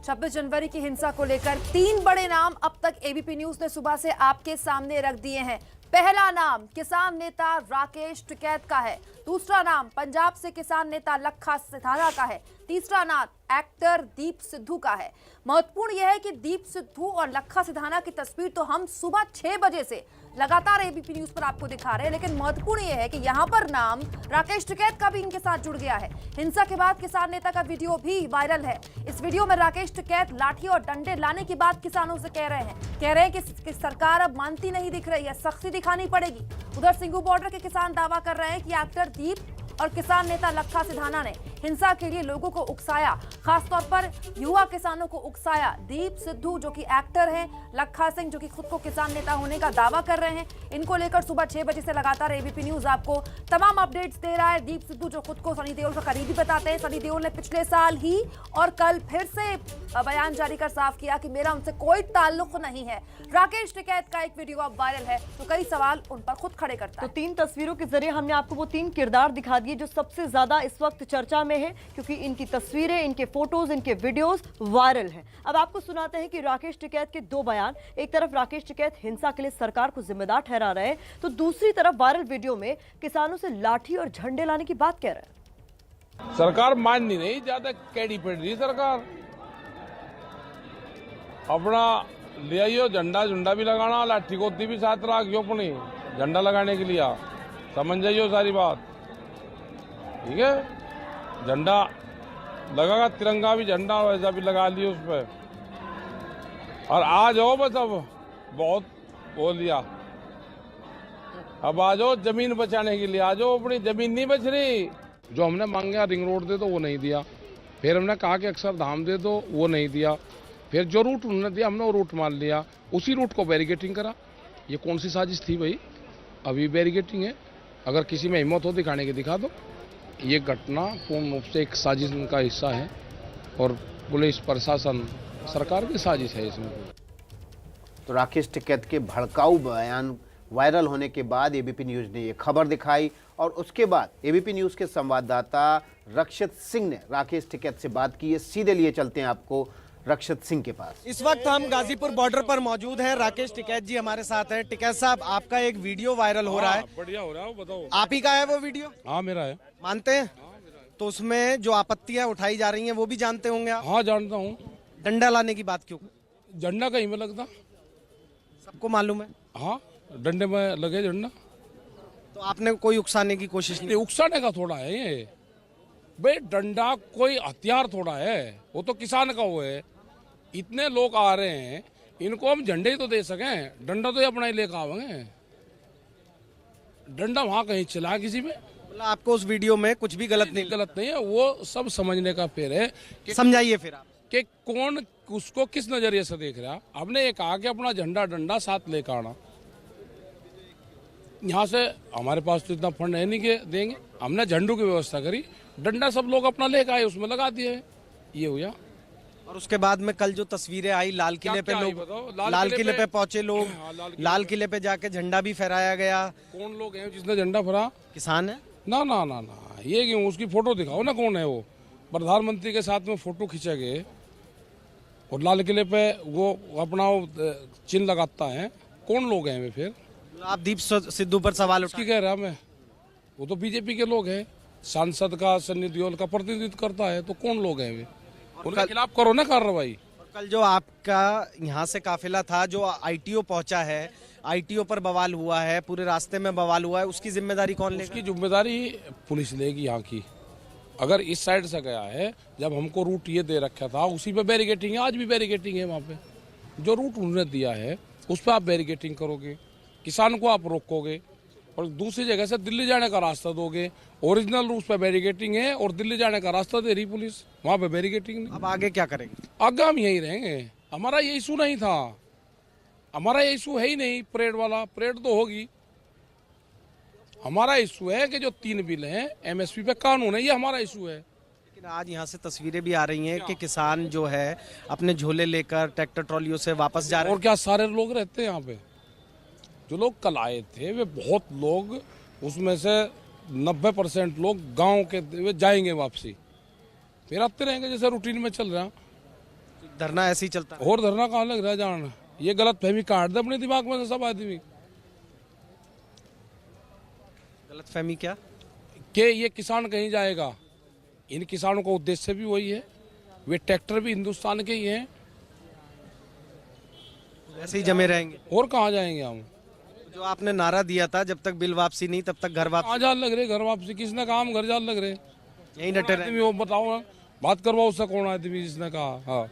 26 जनवरी की हिंसा को लेकर 3 बड़े नाम अब तक एबीपी न्यूज ने सुबह से आपके सामने रख दिए हैं। पहला नाम किसान नेता राकेश टिकैत का है। दूसरा नाम पंजाब से किसान नेता लखा सिधाना का है। तीसरा नाम एक्टर दीप सिद्धू का है। महत्वपूर्ण यह है कि दीप सिद्धू और लखा सिधाना की तस्वीर तो हम सुबह 6 बजे से लगातार एबीपी न्यूज पर आपको दिखा रहे हैं, लेकिन महत्वपूर्ण यह है कि यहां पर नाम राकेश टिकैत का भी इनके साथ जुड़ गया है। हिंसा के बाद किसान नेता का वीडियो भी वायरल है। इस वीडियो में राकेश टिकैत लाठी और डंडे लाने की बात किसानों से कह रहे हैं कि सरकार अब मानती नहीं दिख रही है, सख्ती दिखानी पड़ेगी। उधर सिंघू बॉर्डर के किसान दावा कर रहे हैं कि एक्टर दीप और किसान नेता लखा सिधाना ने हिंसा के लिए लोगों को उकसाया, खासतौर पर युवा किसानों को उकसाया। दीप सिद्धू जो कि एक्टर हैं, लखा सिंह जो कि खुद को किसान नेता होने का दावा कर रहे हैं, इनको लेकर सुबह 6 बजे से लगातार एबीपी न्यूज आपको तमाम अपडेट्स दे रहा है। दीप सिद्धू जो खुद को सनी देओल का करीबी बताते हैं, सनी देओल ने पिछले साल ही और कल फिर से बयान जारी कर साफ किया कि मेरा उनसे कोई ताल्लुक नहीं है। राकेश टिकैत का एक वीडियो अब वायरल है तो कई सवाल उन पर खुद खड़े करता है। तो 3 तस्वीरों के जरिए हमने आपको वो 3 किरदार दिखा दिए जो सबसे ज्यादा इस वक्त चर्चा में है, क्योंकि इनकी तस्वीरें, इनके फोटोज, इनके वीडियोस वायरल हैं। अब आपको सुनाते हैं कि राकेश टिकैत के 2 बयान। एक तरफ राकेश टिकैत हिंसा के लिए सरकार को जिम्मेदार ठहरा रहे हैं, तो दूसरी तरफ वायरल वीडियो में किसानों से लाठी और झंडे लाने की बात कह रहे हैं। सरकार माननी नहीं, ज्यादा कैडी पड़ रही सरकार। अपना ले आइयो झंडा झुंडा भी लगाना, लाठी गोती भी साथ रखियो अपनी झंडा लगाने के लिए। समझ जाइयो सारी बात, ठीक है। झंडा लगागा, तिरंगा भी झंडा वैसा भी लगा लियो उस पर। और आ जाओ बस, अब बहुत बोल दिया, अब आ जाओ जमीन बचाने के लिए। आ जाओ, अपनी जमीन नहीं बच रही। जो हमने मांगा रिंग रोड दे दो, वो नहीं दिया। फिर हमने कहा कि अक्षरधाम दे दो, वो नहीं दिया। फिर जो रूट उन्होंने दिया हमने वो रूट मान लिया, उसी रूट को बैरिकेटिंग करा। ये कौन सी साजिश थी भाई? अभी बैरिकेटिंग है, अगर किसी में हिम्मत हो दिखाने की दिखा दो। ये घटना पूर्ण रूप से एक साजिश का हिस्सा है और पुलिस प्रशासन सरकार की साजिश है इसमें। तो राकेश टिकैत के भड़काऊ बयान वायरल होने के बाद एबीपी न्यूज ने ये खबर दिखाई और उसके बाद एबीपी न्यूज के संवाददाता रक्षित सिंह ने राकेश टिकैत से बात की है। सीधे लिए चलते हैं आपको रक्षित सिंह के पास। इस वक्त हम गाजीपुर बॉर्डर पर मौजूद हैं। राकेश टिकैत जी हमारे साथ हैं। टिकैत साहब, आपका एक वीडियो वायरल हो रहा है। बढ़िया हो रहा है, बताओ। आप ही का है वो वीडियो? हाँ मेरा है। मानते हैं? तो उसमें जो आपत्तियां उठाई जा रही हैं वो भी जानते होंगे आप? हाँ जानता हूँ। डंडा लाने की बात क्यों? झंडा कहीं में लगता, सबको मालूम है। हाँ डंडे में लगे झंडा। तो आपने कोई उकसाने की कोशिश नहीं? उकसाने का थोड़ा है ये भाई, डंडा कोई हथियार थोड़ा है, वो तो किसान का वो है। इतने लोग आ रहे हैं, इनको हम झंडे ही तो दे सकें, डंडा तो ये अपना ही लेकर आवेंगे। डंडा वहाँ कहीं चला किसी में? आपको उस वीडियो में कुछ भी गलत नहीं है, वो सब समझने का फेर है। समझाइए फिर आप कि कौन उसको किस नजरिए से देख रहा। हमने ये कहा कि अपना झंडा डंडा साथ लेकर आना। यहाँ से हमारे पास तो इतना फंड है नहीं कि देंगे, हमने झंडों की व्यवस्था करी, डंडा सब लोग अपना लेकर आए, उसमें लगा दिए, ये हुआ। और उसके बाद में कल जो तस्वीरें आई लाल किले पे, लोग लाल किले पे पहुंचे, लोग लाल किले पे जाके झंडा भी फहराया गया। कौन लोग हैं जिसने झंडा फहरा? किसान है ना ना ना ना, ये क्यों? उसकी फोटो दिखाओ ना, कौन है वो? प्रधानमंत्री के साथ में फोटो खींचा गए और लाल किले पे वो अपना चिन्ह लगाता है, कौन लोग हैं वे? फिर आप दीप सिद्धू पर सवाल उसकी कह रहा मैं, वो तो बीजेपी के लोग हैं, सांसद का सन्नी देओल का प्रतिनिधित्व करता है, तो कौन लोग हैं वे? उनके खिलाफ करो ना कार्रवाई। कल जो आपका यहाँ से काफिला था जो आईटीओ पहुंचा है, आईटीओ पर बवाल हुआ है, पूरे रास्ते में बवाल हुआ है, उसकी जिम्मेदारी कौन लेगा? उसकी जिम्मेदारी पुलिस लेगी यहाँ की। अगर इस साइड से गया है, जब हमको रूट ये दे रखा था उसी पे बैरिकेटिंग है, आज भी बैरिकेटिंग है वहाँ पे। जो रूट उन्होंने दिया है उस पर आप बैरिकेटिंग करोगे, किसान को आप रोकोगे और दूसरी जगह से दिल्ली जाने का रास्ता दोगे। ओरिजिनल रूट पे बैरिकेटिंग है और दिल्ली जाने का रास्ता दे रही पुलिस, वहाँ पे बैरिकेटिंग नहीं। अब आगे क्या करेंगे? आगे हम यही रहेंगे। हमारा ये इशू नहीं था, हमारा ये इशू है ही नहीं परेड वाला। परेड तो होगी, हमारा इशू है कि जो 3 बिल हैं एमएसपी पे कानून है, ये हमारा इशू है। लेकिन आज यहाँ से तस्वीरें भी आ रही हैं कि किसान जो है अपने झोले लेकर ट्रैक्टर ट्रॉलियों से वापस जा रहे हैं। और क्या सारे लोग रहते हैं यहाँ पे? जो लोग कल आए थे वे बहुत लोग, उसमें से 90% लोग गांव के वे जाएंगे वापसी, फिर आते रहेंगे जैसे रूटीन में चल रहा। धरना ऐसे ही चलता है। और धरना कहाँ लग रहा है जाना? ये गलत फहमी काट दे अपने दिमाग में से सब आदमी। गलत फहमी क्या? कि ये किसान कहीं जाएगा, इन किसानों का उद्देश्य भी वही है, वे ट्रैक्टर भी हिंदुस्तान के ही हैं, ऐसे ही जमे रहेंगे। और कहाँ जाएंगे हम? जो आपने नारा दिया था जब तक बिल वापसी नहीं तब तक घर वापसी, कहाँ जाल लग रहे? घर वापसी किसने कहा? हम घर जाल लग रहे? यही डटे रहे। वो बताओ ना, बात करवाओ उससे, कौन आदमी जिसने कहा? हाँ।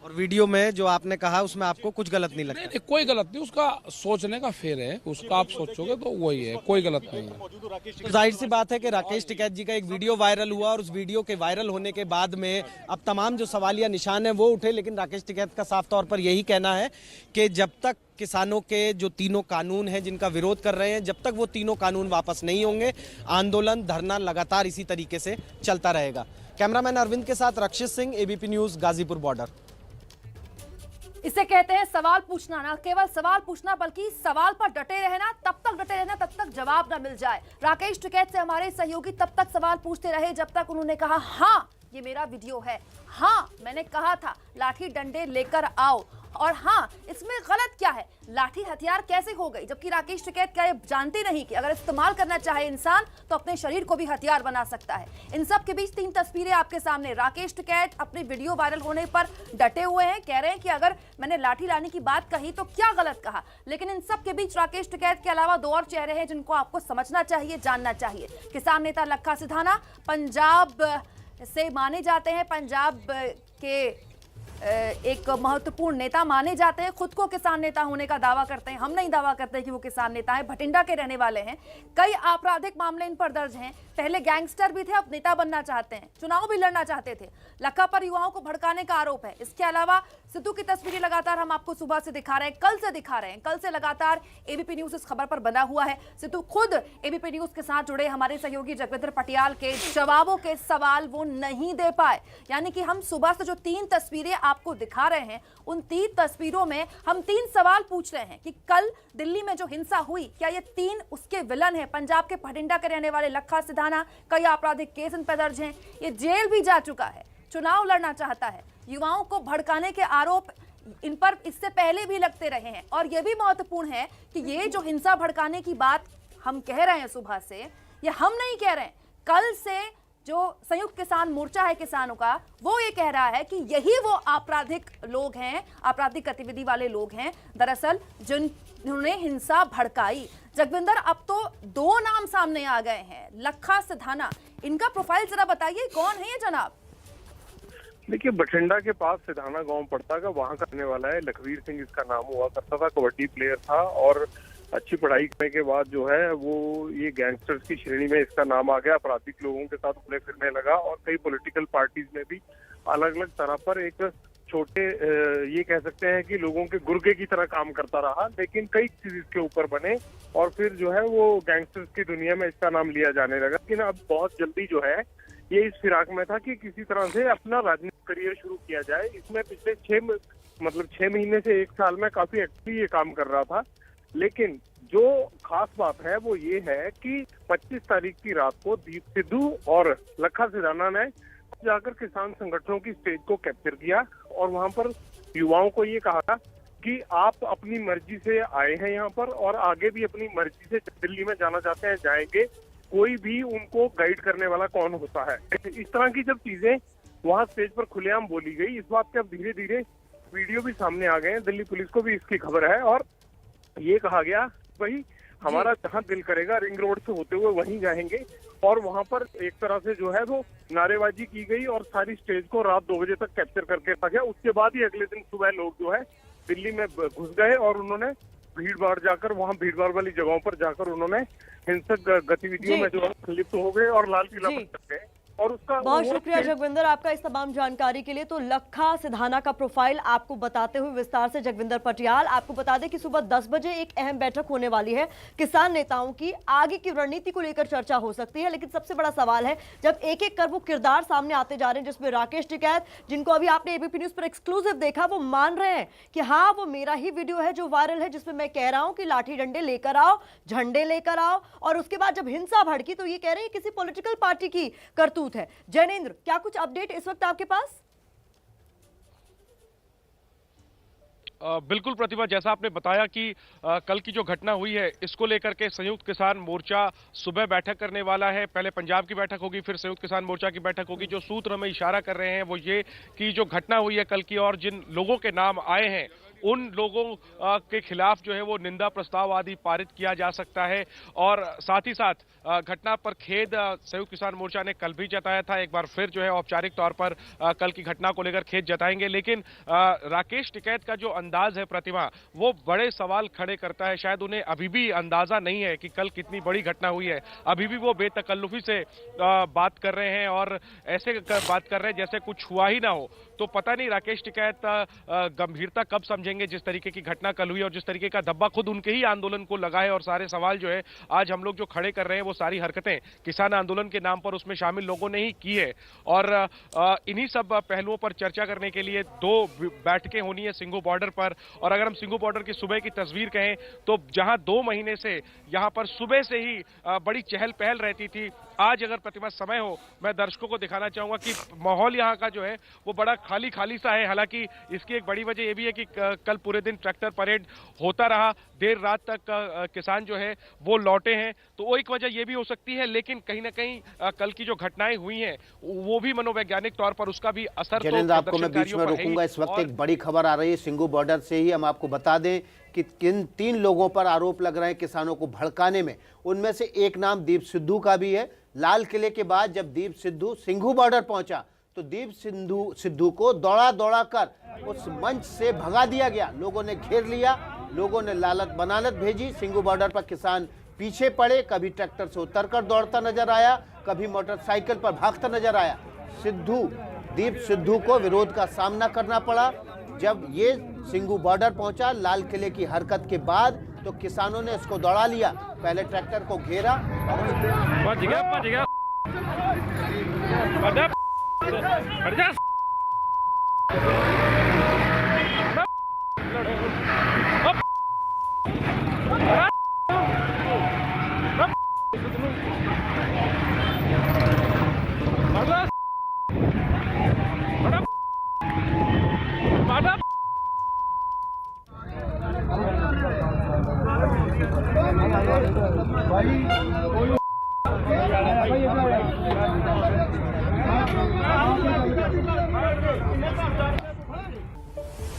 और वीडियो में जो आपने कहा उसमें आपको कुछ गलत नहीं लगता? नहीं, कोई गलत नहीं, उसका सोचने का फेर है, उसका आप सोचोगे तो वही है, कोई गलत नहीं है। तो जाहिर सी बात है कि राकेश टिकैत जी का एक वीडियो वायरल हुआ और उस वीडियो के वायरल होने के बाद में अब तमाम जो सवालिया निशान है वो उठे। लेकिन राकेश टिकैत का साफ तौर पर यही कहना है कि जब तक किसानों के जो 3 कानून हैं जिनका विरोध कर रहे हैं, जब तक वो 3 कानून वापस नहीं होंगे, आंदोलन धरना लगातार इसी तरीके से चलता रहेगा। कैमरामैन अरविंद के साथ Rakshit Singh, ABP News, Ghazipur border. इसे कहते हैं सवाल पूछना, ना केवल सवाल पूछना बल्कि सवाल पर डटे रहना, तब तक डटे रहना तब तक जवाब ना मिल जाए। राकेश टिकैत से हमारे सहयोगी तब तक सवाल पूछते रहे जब तक उन्होंने कहा हाँ ये मेरा वीडियो है, हाँ मैंने कहा था लाठी डंडे लेकर आओ, और हाँ इसमें गलत क्या है, लाठी हथियार कैसे हो गई, जबकि राकेश टिकैत क्या ये जानते नहीं कि अगर इस्तेमाल करना चाहे इंसान तो अपने शरीर को भी हथियार बना सकता है। इन सब के बीच 3 तस्वीरें आपके सामने। राकेश टिकैत अपने वीडियो वायरल होने पर डटे हुए हैं, कह रहे हैं कि अगर मैंने लाठी लाने की बात कही तो क्या गलत कहा। लेकिन इन सब के बीच राकेश टिकैत के अलावा 2 और चेहरे हैं जिनको आपको समझना चाहिए, जानना चाहिए। किसान नेता लखा सिधाना पंजाब से माने जाते हैं, पंजाब के एक महत्वपूर्ण नेता माने जाते हैं, खुद को किसान नेता होने का दावा करते हैं। हम नहीं दावा करते कि वो किसान नेता हैं, भटिंडा के रहने वाले हैं। कई आपराधिक मामले इन पर दर्ज हैं, पहले गैंगस्टर भी थे, अब नेता बनना चाहते हैं, चुनाव भी लड़ना चाहते थे। लखा पर युवाओं को भड़काने का आरोप है। इसके अलावा सिद्धू की तस्वीरें लगातार हम आपको सुबह से दिखा रहे हैं, कल से दिखा रहे हैं, कल से लगातार एबीपी न्यूज इस खबर पर बना हुआ है। सिद्धू खुद एबीपी न्यूज के साथ जुड़े हमारे सहयोगी जगविंदर पटियाल के जवाबों के सवाल वो नहीं दे पाए। यानी कि हम सुबह से जो 3 तस्वीरें आपको दिखा रहे हैं, उन 3 तस्वीरों में हम 3 सवाल पूछ रहे हैं कि कल दिल्ली में जो हिंसा हुई, क्या ये 3 उसके विलन हैं? पंजाब के भटिंडा के रहने वाले लखा सिधाना, कई आपराधिक केस इन पर दर्ज हैं, ये जेल भी जा चुका है, चुनाव लड़ना चाहता है, युवाओं को भड़काने के आरोप इन पर इससे पहले भी लगते रहे हैं। और यह भी महत्वपूर्ण है कि ये जो हिंसा भड़काने की बात हम कह रहे हैं सुबह से, ये हम नहीं कह रहे हैं, कल से जो संयुक्त किसान मोर्चा है किसानों का, वो ये कह रहा है कि यही वो आपराधिक लोग हैं, आपराधिक गतिविधि वाले लोग हैं दरअसल जिन्होंने हिंसा भड़काई। जगविंदर, अब तो 2 नाम सामने आ गए हैं, लखा सिधाना। इनका प्रोफाइल जरा बताइए, कौन है ये जनाब? देखिए, बठिंडा के पास सिधाना गांव पड़ता है, वहां का रहने वाला है। लखवीर सिंह इसका नाम हुआ करता था, कबड्डी प्लेयर था और अच्छी पढ़ाई करने के बाद जो है वो ये गैंगस्टर्स की श्रेणी में इसका नाम आ गया। आपराधिक लोगों के साथ खुले फिरने लगा और कई पॉलिटिकल पार्टीज में भी अलग अलग तरह पर एक छोटे ये कह सकते हैं कि लोगों के गुर्गे की तरह काम करता रहा, लेकिन कई चीज इसके ऊपर बने और फिर जो है वो गैंगस्टर्स की दुनिया में इसका नाम लिया जाने लगा। लेकिन अब बहुत जल्दी जो है ये इस फिराक में था कि किसी तरह से अपना राजनीतिक करियर शुरू किया जाए। इसमें पिछले 6 महीने से 1 साल में काफी एक्टिवली ये काम कर रहा था। लेकिन जो खास बात है वो ये है कि 25 तारीख की रात को दीप सिद्धू और लखा सिधाना ने जाकर किसान संगठनों की स्टेज को कैप्चर किया और वहां पर युवाओं को ये कहा कि आप अपनी मर्जी से आए हैं यहाँ पर और आगे भी अपनी मर्जी से दिल्ली में जाना चाहते हैं जाएंगे, कोई भी उनको गाइड करने वाला कौन होता है। इस तरह की जब चीजें वहां स्टेज पर खुलेआम बोली गई, इस बात के अब धीरे धीरे वीडियो भी सामने आ गए हैं। दिल्ली पुलिस को भी इसकी खबर है और ये कहा गया भाई हमारा जहां दिल करेगा रिंग रोड से होते हुए वहीं जाएंगे और वहां पर एक तरह से जो है वो नारेबाजी की गई और सारी स्टेज को रात 2 बजे तक कैप्चर करके रखा गया। उसके बाद ही अगले दिन सुबह लोग जो है दिल्ली में घुस गए और उन्होंने भीड़ भाड़ जाकर वहां भीड़ भाड़ वाली जगहों पर जाकर उन्होंने हिंसक गतिविधियों में जो है लिप्त हो गए और लाल किला पर चढ़ गए। और उसका बहुत शुक्रिया जगविंदर आपका इस तमाम जानकारी के लिए। तो लखा सिधाना का प्रोफाइल आपको बताते हुए विस्तार से जगविंदर पटियाल। आपको बता दें कि सुबह 10 बजे एक अहम बैठक होने वाली है किसान नेताओं की, आगे की रणनीति को लेकर चर्चा हो सकती है। लेकिन सबसे बड़ा सवाल है जब एक एक कर वो किरदार सामने आते जा रहे हैं, जिसमें राकेश टिकैत, जिनको अभी आपने एबीपी न्यूज पर एक्सक्लूसिव देखा, वो मान रहे हैं कि हाँ वो मेरा ही वीडियो है जो वायरल है, जिसमें मैं कह रहा हूं कि लाठी डंडे लेकर आओ, झंडे लेकर आओ। और उसके बाद जब हिंसा भड़की तो ये कह रहे हैं किसी पॉलिटिकल पार्टी की करतूत है। जैनेंद्र, क्या कुछ अपडेट इस वक्त आपके पास? बिल्कुल प्रतिभा, जैसा आपने बताया कि कल की जो घटना हुई है इसको लेकर के संयुक्त किसान मोर्चा सुबह बैठक करने वाला है। पहले पंजाब की बैठक होगी, फिर संयुक्त किसान मोर्चा की बैठक होगी। जो सूत्र हमें इशारा कर रहे हैं वो ये कि जो घटना हुई है कल की और जिन लोगों के नाम आए हैं उन लोगों के खिलाफ जो है वो निंदा प्रस्ताव आदि पारित किया जा सकता है। और साथ ही साथ घटना पर खेद संयुक्त किसान मोर्चा ने कल भी जताया था, एक बार फिर जो है औपचारिक तौर पर कल की घटना को लेकर खेद जताएंगे। लेकिन राकेश टिकैत का जो अंदाज है प्रतिभा, वो बड़े सवाल खड़े करता है। शायद उन्हें अभी भी अंदाजा नहीं है कि कल कितनी बड़ी घटना हुई है। अभी भी वो बेतकल्लुफी से बात कर रहे हैं और ऐसे बात कर रहे हैं जैसे कुछ हुआ ही ना हो। तो पता नहीं राकेश टिकैत गंभीरता कब समझेंगे जिस तरीके की घटना कल हुई और जिस तरीके का धब्बा खुद उनके ही आंदोलन को लगा है। और सारे सवाल जो है आज हम लोग जो खड़े कर रहे हैं वो सारी हरकतें किसान आंदोलन के नाम पर उसमें शामिल लोगों ने ही की है। और इन्हीं सब पहलुओं पर चर्चा करने के लिए 2 बैठकें होनी है सिंघू बॉर्डर पर। और अगर हम सिंघू बॉर्डर की सुबह की तस्वीर कहें तो जहां 2 महीने से यहां पर सुबह से ही बड़ी चहल पहल रहती थी, आज अगर प्रतिमा समय हो मैं दर्शकों को दिखाना चाहूंगा कि माहौल यहाँ का जो है वो बड़ा खाली खाली सा है। हालांकि इसकी एक बड़ी वजह यह भी है कि कल पूरे दिन ट्रैक्टर परेड होता रहा, देर रात तक किसान जो है वो लौटे हैं, तो वो एक वजह यह भी हो सकती है। लेकिन कहीं ना कहीं कल की जो घटनाएं हुई हैं वो भी मनोवैज्ञानिक तौर पर उसका भी असर जैनेंद्र, आपको मैं बीच में रोकूंगा। इस वक्त एक बड़ी खबर आ रही है सिंघू बॉर्डर से ही। हम आपको बता दें कि किन 3 लोगों पर आरोप लग रहे हैं किसानों को भड़काने में। उनमें से एक नाम दीप सिद्धू का भी है। लाल किले के बाद जब दीप सिद्धू सिंघू बॉर्डर पहुंचा तो दीप सिद्धू को दौड़ा कर उस मंच से भगा दिया गया। लोगों ने घेर लिया, लोगों ने लालत बनालत भेजी। सिंघू बॉर्डर पर किसान पीछे पड़े, कभी ट्रैक्टर से उतरकर दौड़ता नजर आया, कभी मोटरसाइकिल पर भागता नजर आया। दीप सिद्धू को विरोध का सामना करना पड़ा। जब ये सिंघू बॉर्डर पहुंचा लाल किले की हरकत के बाद तो किसानों ने इसको दौड़ा लिया। पहले ट्रैक्टर को घेरा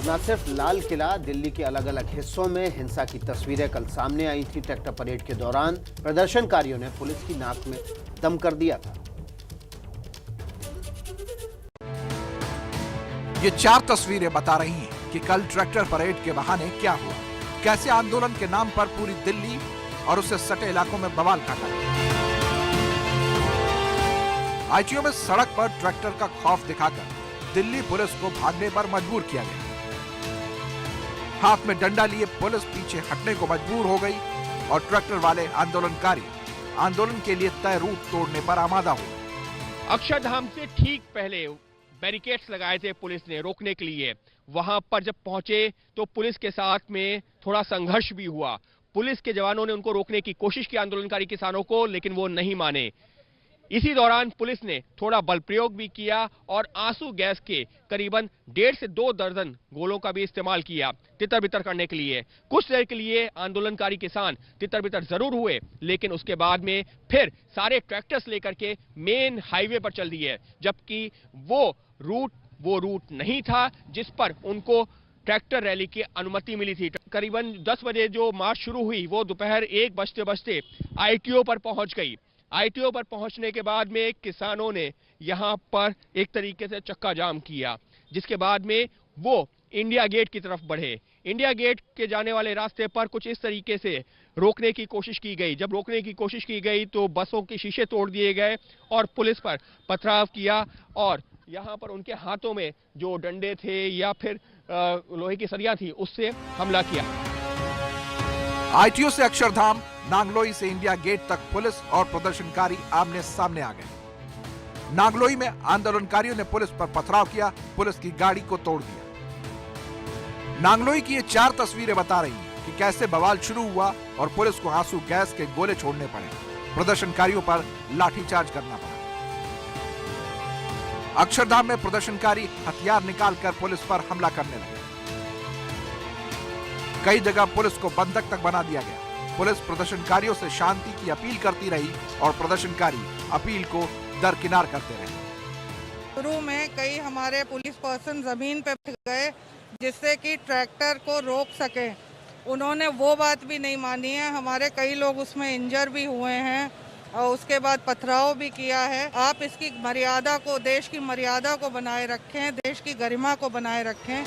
न सिर्फ लाल किला, दिल्ली के अलग अलग हिस्सों में हिंसा की तस्वीरें कल सामने आई थी। ट्रैक्टर परेड के दौरान प्रदर्शनकारियों ने पुलिस की नाक में दम कर दिया था। ये 4 तस्वीरें बता रही हैं कि कल ट्रैक्टर परेड के बहाने क्या हुआ, कैसे आंदोलन के नाम पर पूरी दिल्ली और उससे सटे इलाकों में बवाल काटा। आईटीओ में सड़क पर ट्रैक्टर का खौफ दिखाकर दिल्ली पुलिस को भागने पर मजबूर किया गया। हाथ में डंडा लिए पुलिस पीछे हटने को मजबूर हो गई और ट्रैक्टर वाले आंदोलनकारी आंदोलन के लिए तय रूट तोड़ने पर आमादा हुए। अक्षरधाम से ठीक पहले बैरिकेड्स लगाए थे पुलिस ने रोकने के लिए। वहां पर जब पहुंचे तो पुलिस के साथ में थोड़ा संघर्ष भी हुआ। पुलिस के जवानों ने उनको रोकने की कोशिश की, आंदोलनकारी किसानों को, लेकिन वो नहीं माने। इसी दौरान पुलिस ने थोड़ा बल प्रयोग भी किया और आंसू गैस के करीबन 1.5 से 2 दर्जन गोलों का भी इस्तेमाल किया तितर बितर करने के लिए। कुछ देर के लिए आंदोलनकारी किसान तितर बितर जरूर हुए, लेकिन उसके बाद में फिर सारे ट्रैक्टर्स लेकर के मेन हाईवे पर चल दिए, जबकि वो रूट नहीं था जिस पर उनको ट्रैक्टर रैली की अनुमति मिली थी। करीबन 10 बजे जो मार्च शुरू हुई वो दोपहर 1 बजते आईटीओ पर पहुंच गई। आईटीओ पर पहुंचने के बाद में किसानों ने यहां पर एक तरीके से चक्का जाम किया, जिसके बाद में वो इंडिया गेट की तरफ बढ़े। इंडिया गेट के जाने वाले रास्ते पर कुछ इस तरीके से रोकने की कोशिश की गई। जब रोकने की कोशिश की गई तो बसों के शीशे तोड़ दिए गए और पुलिस पर पथराव किया और यहां पर उनके हाथों में जो डंडे थे या फिर लोहे की सरिया थी उससे हमला किया। आईटीओ से अक्षरधाम, नांगलोई से इंडिया गेट तक पुलिस और प्रदर्शनकारी आमने सामने आ गए। नांगलोई में आंदोलनकारियों ने पुलिस पर पथराव किया, पुलिस की गाड़ी को तोड़ दिया। नांगलोई की ये 4 तस्वीरें बता रही हैं कि कैसे बवाल शुरू हुआ और पुलिस को आंसू गैस के गोले छोड़ने पड़े, प्रदर्शनकारियों पर लाठीचार्ज करना पड़ा। अक्षरधाम में प्रदर्शनकारी हथियार निकालकर पुलिस पर हमला करने लगे। कई जगह पुलिस को बंधक तक बना दिया गया। पुलिस प्रदर्शनकारियों से शांति की अपील करती रही और प्रदर्शनकारी अपील को दरकिनार करते रहे। शुरू में कई हमारे पुलिस पर्सन जमीन पे गए जिससे कि ट्रैक्टर को रोक सके। उन्होंने वो बात भी नहीं मानी है। हमारे कई लोग उसमें इंजर भी हुए हैं और उसके बाद पथराव भी किया है। आप इसकी मर्यादा को, देश की मर्यादा को बनाए रखें, देश की गरिमा को बनाए रखें।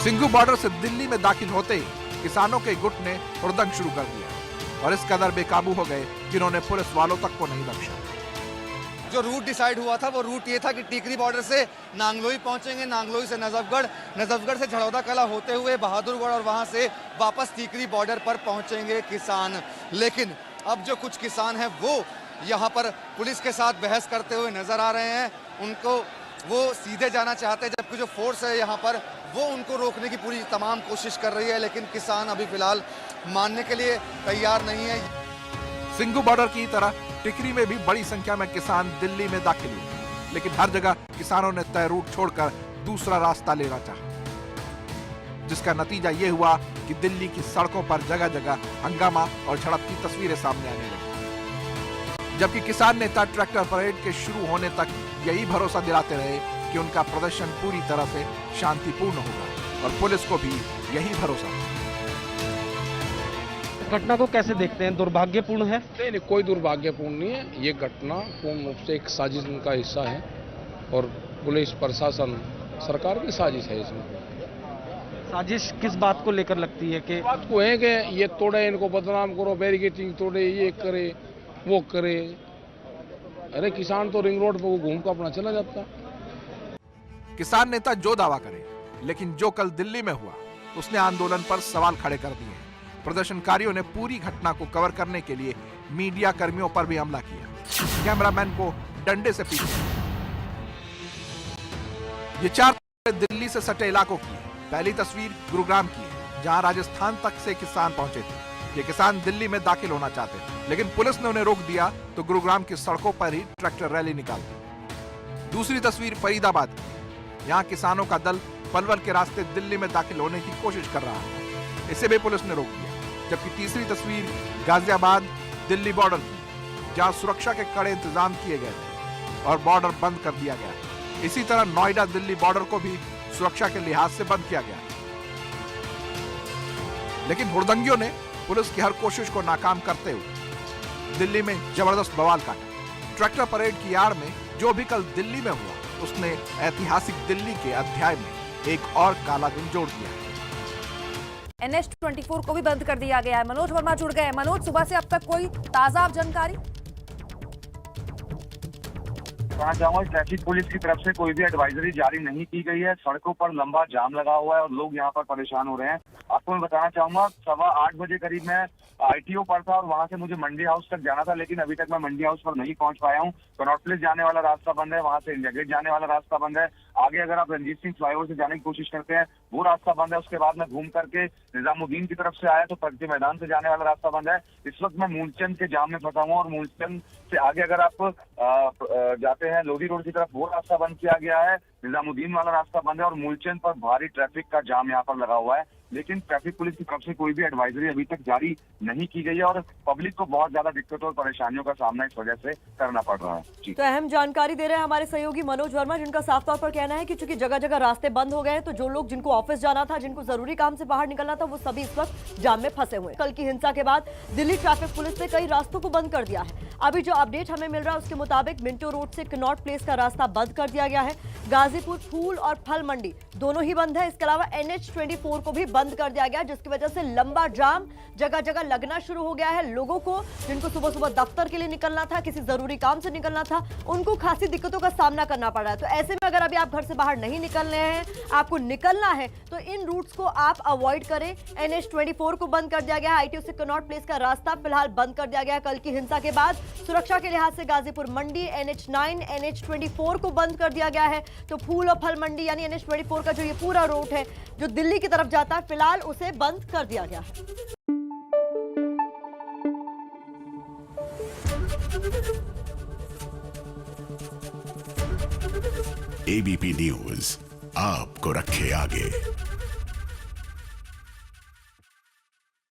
सिंघू बॉर्डर से दिल्ली में दाखिल होते ही किसानों के गुट ने हुड़दंग शुरू कर दिया और इस कदर बेकाबू हो गए जिन्होंने पुलिस वालों तक को नहीं बख्शा। जो रूट डिसाइड हुआ था वो रूट ये था कि टीकरी बॉर्डर से नांगलोई पहुंचेंगे, नांगलोई से नजफगढ़, नजफगढ़ से झड़ौदा कला होते हुए बहादुरगढ़ और वहां से वापस टीकरी बॉर्डर पर पहुंचेंगे किसान। लेकिन अब जो कुछ किसान हैं वो यहाँ पर पुलिस के साथ बहस करते हुए नजर आ रहे हैं। उनको वो सीधे जाना चाहते हैं, जबकि जो फोर्स है यहाँ पर वो उनको रोकने की पूरी तमाम कोशिश कर रही है, लेकिन किसान अभी फिलहाल मानने के लिए तैयार नहीं है। सिंघू बॉर्डर की तरह टिकरी में भी बड़ी संख्या में किसान दिल्ली में दाखिल हुए, लेकिन हर जगह किसानों ने तय रूट छोड़कर दूसरा रास्ता लेना चाहा, जिसका नतीजा ये हुआ कि दिल्ली की सड़कों पर जगह जगह हंगामा और झड़प की तस्वीरें सामने आने लगी। जबकि किसान नेता ट्रैक्टर परेड के शुरू होने तक यही भरोसा दिलाते रहे कि उनका प्रदर्शन पूरी तरह से शांतिपूर्ण होगा और पुलिस को भी यही भरोसा था। घटना को कैसे देखते हैं? दुर्भाग्यपूर्ण है? नहीं, कोई दुर्भाग्यपूर्ण नहीं है। ये घटना पूर्ण रूप से एक साजिश का हिस्सा है और पुलिस प्रशासन सरकार की साजिश है। इसमें साजिश किस बात को लेकर लगती है? कि बात को है कि ये तोड़े, इनको बदनाम करो, बैरिकेडिंग तोड़े, ये करे वो करे। अरे किसान तो रिंग रोड पर घूम कर अपना चला जाता। किसान नेता जो दावा करे, लेकिन जो कल दिल्ली में हुआ उसने आंदोलन पर सवाल खड़े कर दिए। प्रदर्शनकारियों ने पूरी घटना को कवर करने के लिए मीडिया कर्मियों पर भी हमला किया, कैमरामैन को डंडे से पीटा। ये 4 तस्वीरें दिल्ली से सटे इलाकों की। पहली तस्वीर गुरुग्राम की है, जहां राजस्थान तक से किसान पहुंचे थे। ये किसान दिल्ली में दाखिल होना चाहते थे, लेकिन पुलिस ने उन्हें रोक दिया तो गुरुग्राम की सड़कों पर ही ट्रैक्टर रैली निकाल दी। दूसरी तस्वीर फरीदाबाद की, यहाँ किसानों का दल पलवल के रास्ते दिल्ली में दाखिल होने की कोशिश कर रहा है, इसे भी पुलिस ने रोक दिया। जबकि तीसरी तस्वीर गाजियाबाद दिल्ली बॉर्डर की, जहां सुरक्षा के कड़े इंतजाम किए गए थे और बॉर्डर बंद कर दिया गया। इसी तरह नोएडा दिल्ली बॉर्डर को भी सुरक्षा के लिहाज से बंद किया गया है। लेकिन हुड़दंगियों ने पुलिस की हर कोशिश को नाकाम करते हुए दिल्ली में जबरदस्त बवाल काटा। ट्रैक्टर परेड की आड़ में जो भी कल दिल्ली में हुआ, उसने ऐतिहासिक दिल्ली के अध्याय में एक और काला दिन जोड़ दिया है। NH24 को भी बंद कर दिया गया है। मनोज वर्मा जुड़ गए। मनोज, सुबह से अब तक कोई ताजा जानकारी? कहना चाहूंगा ट्रैफिक पुलिस की तरफ से कोई भी एडवाइजरी जारी नहीं की गई है। सड़कों पर लंबा जाम लगा हुआ है और लोग यहाँ पर परेशान हो रहे हैं। आपको मैं बताना चाहूंगा 8:15 बजे करीब मैं ITO पर था और वहां से मुझे मंडी हाउस तक जाना था, लेकिन अभी तक मैं मंडी हाउस पर नहीं पहुंच पाया हूँ। कनॉट प्लेस जाने वाला रास्ता बंद है, वहां से इंडिया गेट जाने वाला रास्ता बंद है। आगे अगर आप रंजीत सिंह फ्लाईओवर से जाने की कोशिश करते हैं, वो रास्ता बंद है। उसके बाद मैं घूम करके निजामुद्दीन की तरफ से आया तो प्रगति मैदान से जाने वाला रास्ता बंद है। इस वक्त मैं मूलचंद के जाम में फंसा हूँ और मूलचंद से आगे अगर आप जाते हैं लोधी रोड की तरफ, वो रास्ता बंद किया गया है। निजामुद्दीन वाला रास्ता बंद है और मूलचंद पर भारी ट्रैफिक का जाम यहाँ पर लगा हुआ है। लेकिन ट्रैफिक पुलिस की तरफ से कोई भी एडवाइजरी अभी तक जारी नहीं की गई है और पब्लिक को बहुत ज्यादा दिक्कतों और परेशानियों का सामना इस वजह से करना पड़ रहा है। जी। तो अहम जानकारी दे रहे हैं हमारे सहयोगी मनोज वर्मा, जिनका साफ तौर पर कहना है कि चूंकि जगह जगह रास्ते बंद हो गए हैं, तो जो लोग जिनको ऑफिस जाना था, जिनको जरूरी काम से बाहर निकलना था, वो सभी इस वक्त जाम में फंसे हुए हैं। कल की हिंसा के बाद दिल्ली ट्रैफिक पुलिस ने कई रास्तों को बंद कर दिया है। अभी जो अपडेट हमें मिल रहा है उसके मुताबिक मिंटो रोड से कनॉट प्लेस का रास्ता बंद कर दिया गया है। गाजीपुर फूल और फल मंडी दोनों ही बंद है। इसके अलावा NH24 को भी बंद कर दिया गया, जिसकी वजह से लंबा जाम जगह जगह लगना शुरू हो गया है। लोगों को जिनको सुबह सुबह दफ्तर के लिए निकलना था, किसी जरूरी काम से निकलना था, उनको खासी दिक्कतों का सामना करना पड़ रहा है। तो ऐसे में अगर अभी आप घर से बाहर नहीं निकल रहे हैं, आपको निकलना है, तो इन रूट्स को आप अवॉइड करें। NH24 को बंद कर दिया गया है। ITO से कनॉट प्लेस का रास्ता फिलहाल बंद कर दिया गया है। कल की हिंसा के बाद सुरक्षा के लिहाज से गाजीपुर मंडी, NH9, NH24 को बंद कर दिया गया है। तो फूल और फल मंडी यानी NH24 का जो ये पूरा रूट है जो दिल्ली की तरफ जाता है, फिलहाल उसे बंद कर दिया गया है। ABP न्यूज आपको रखे आगे।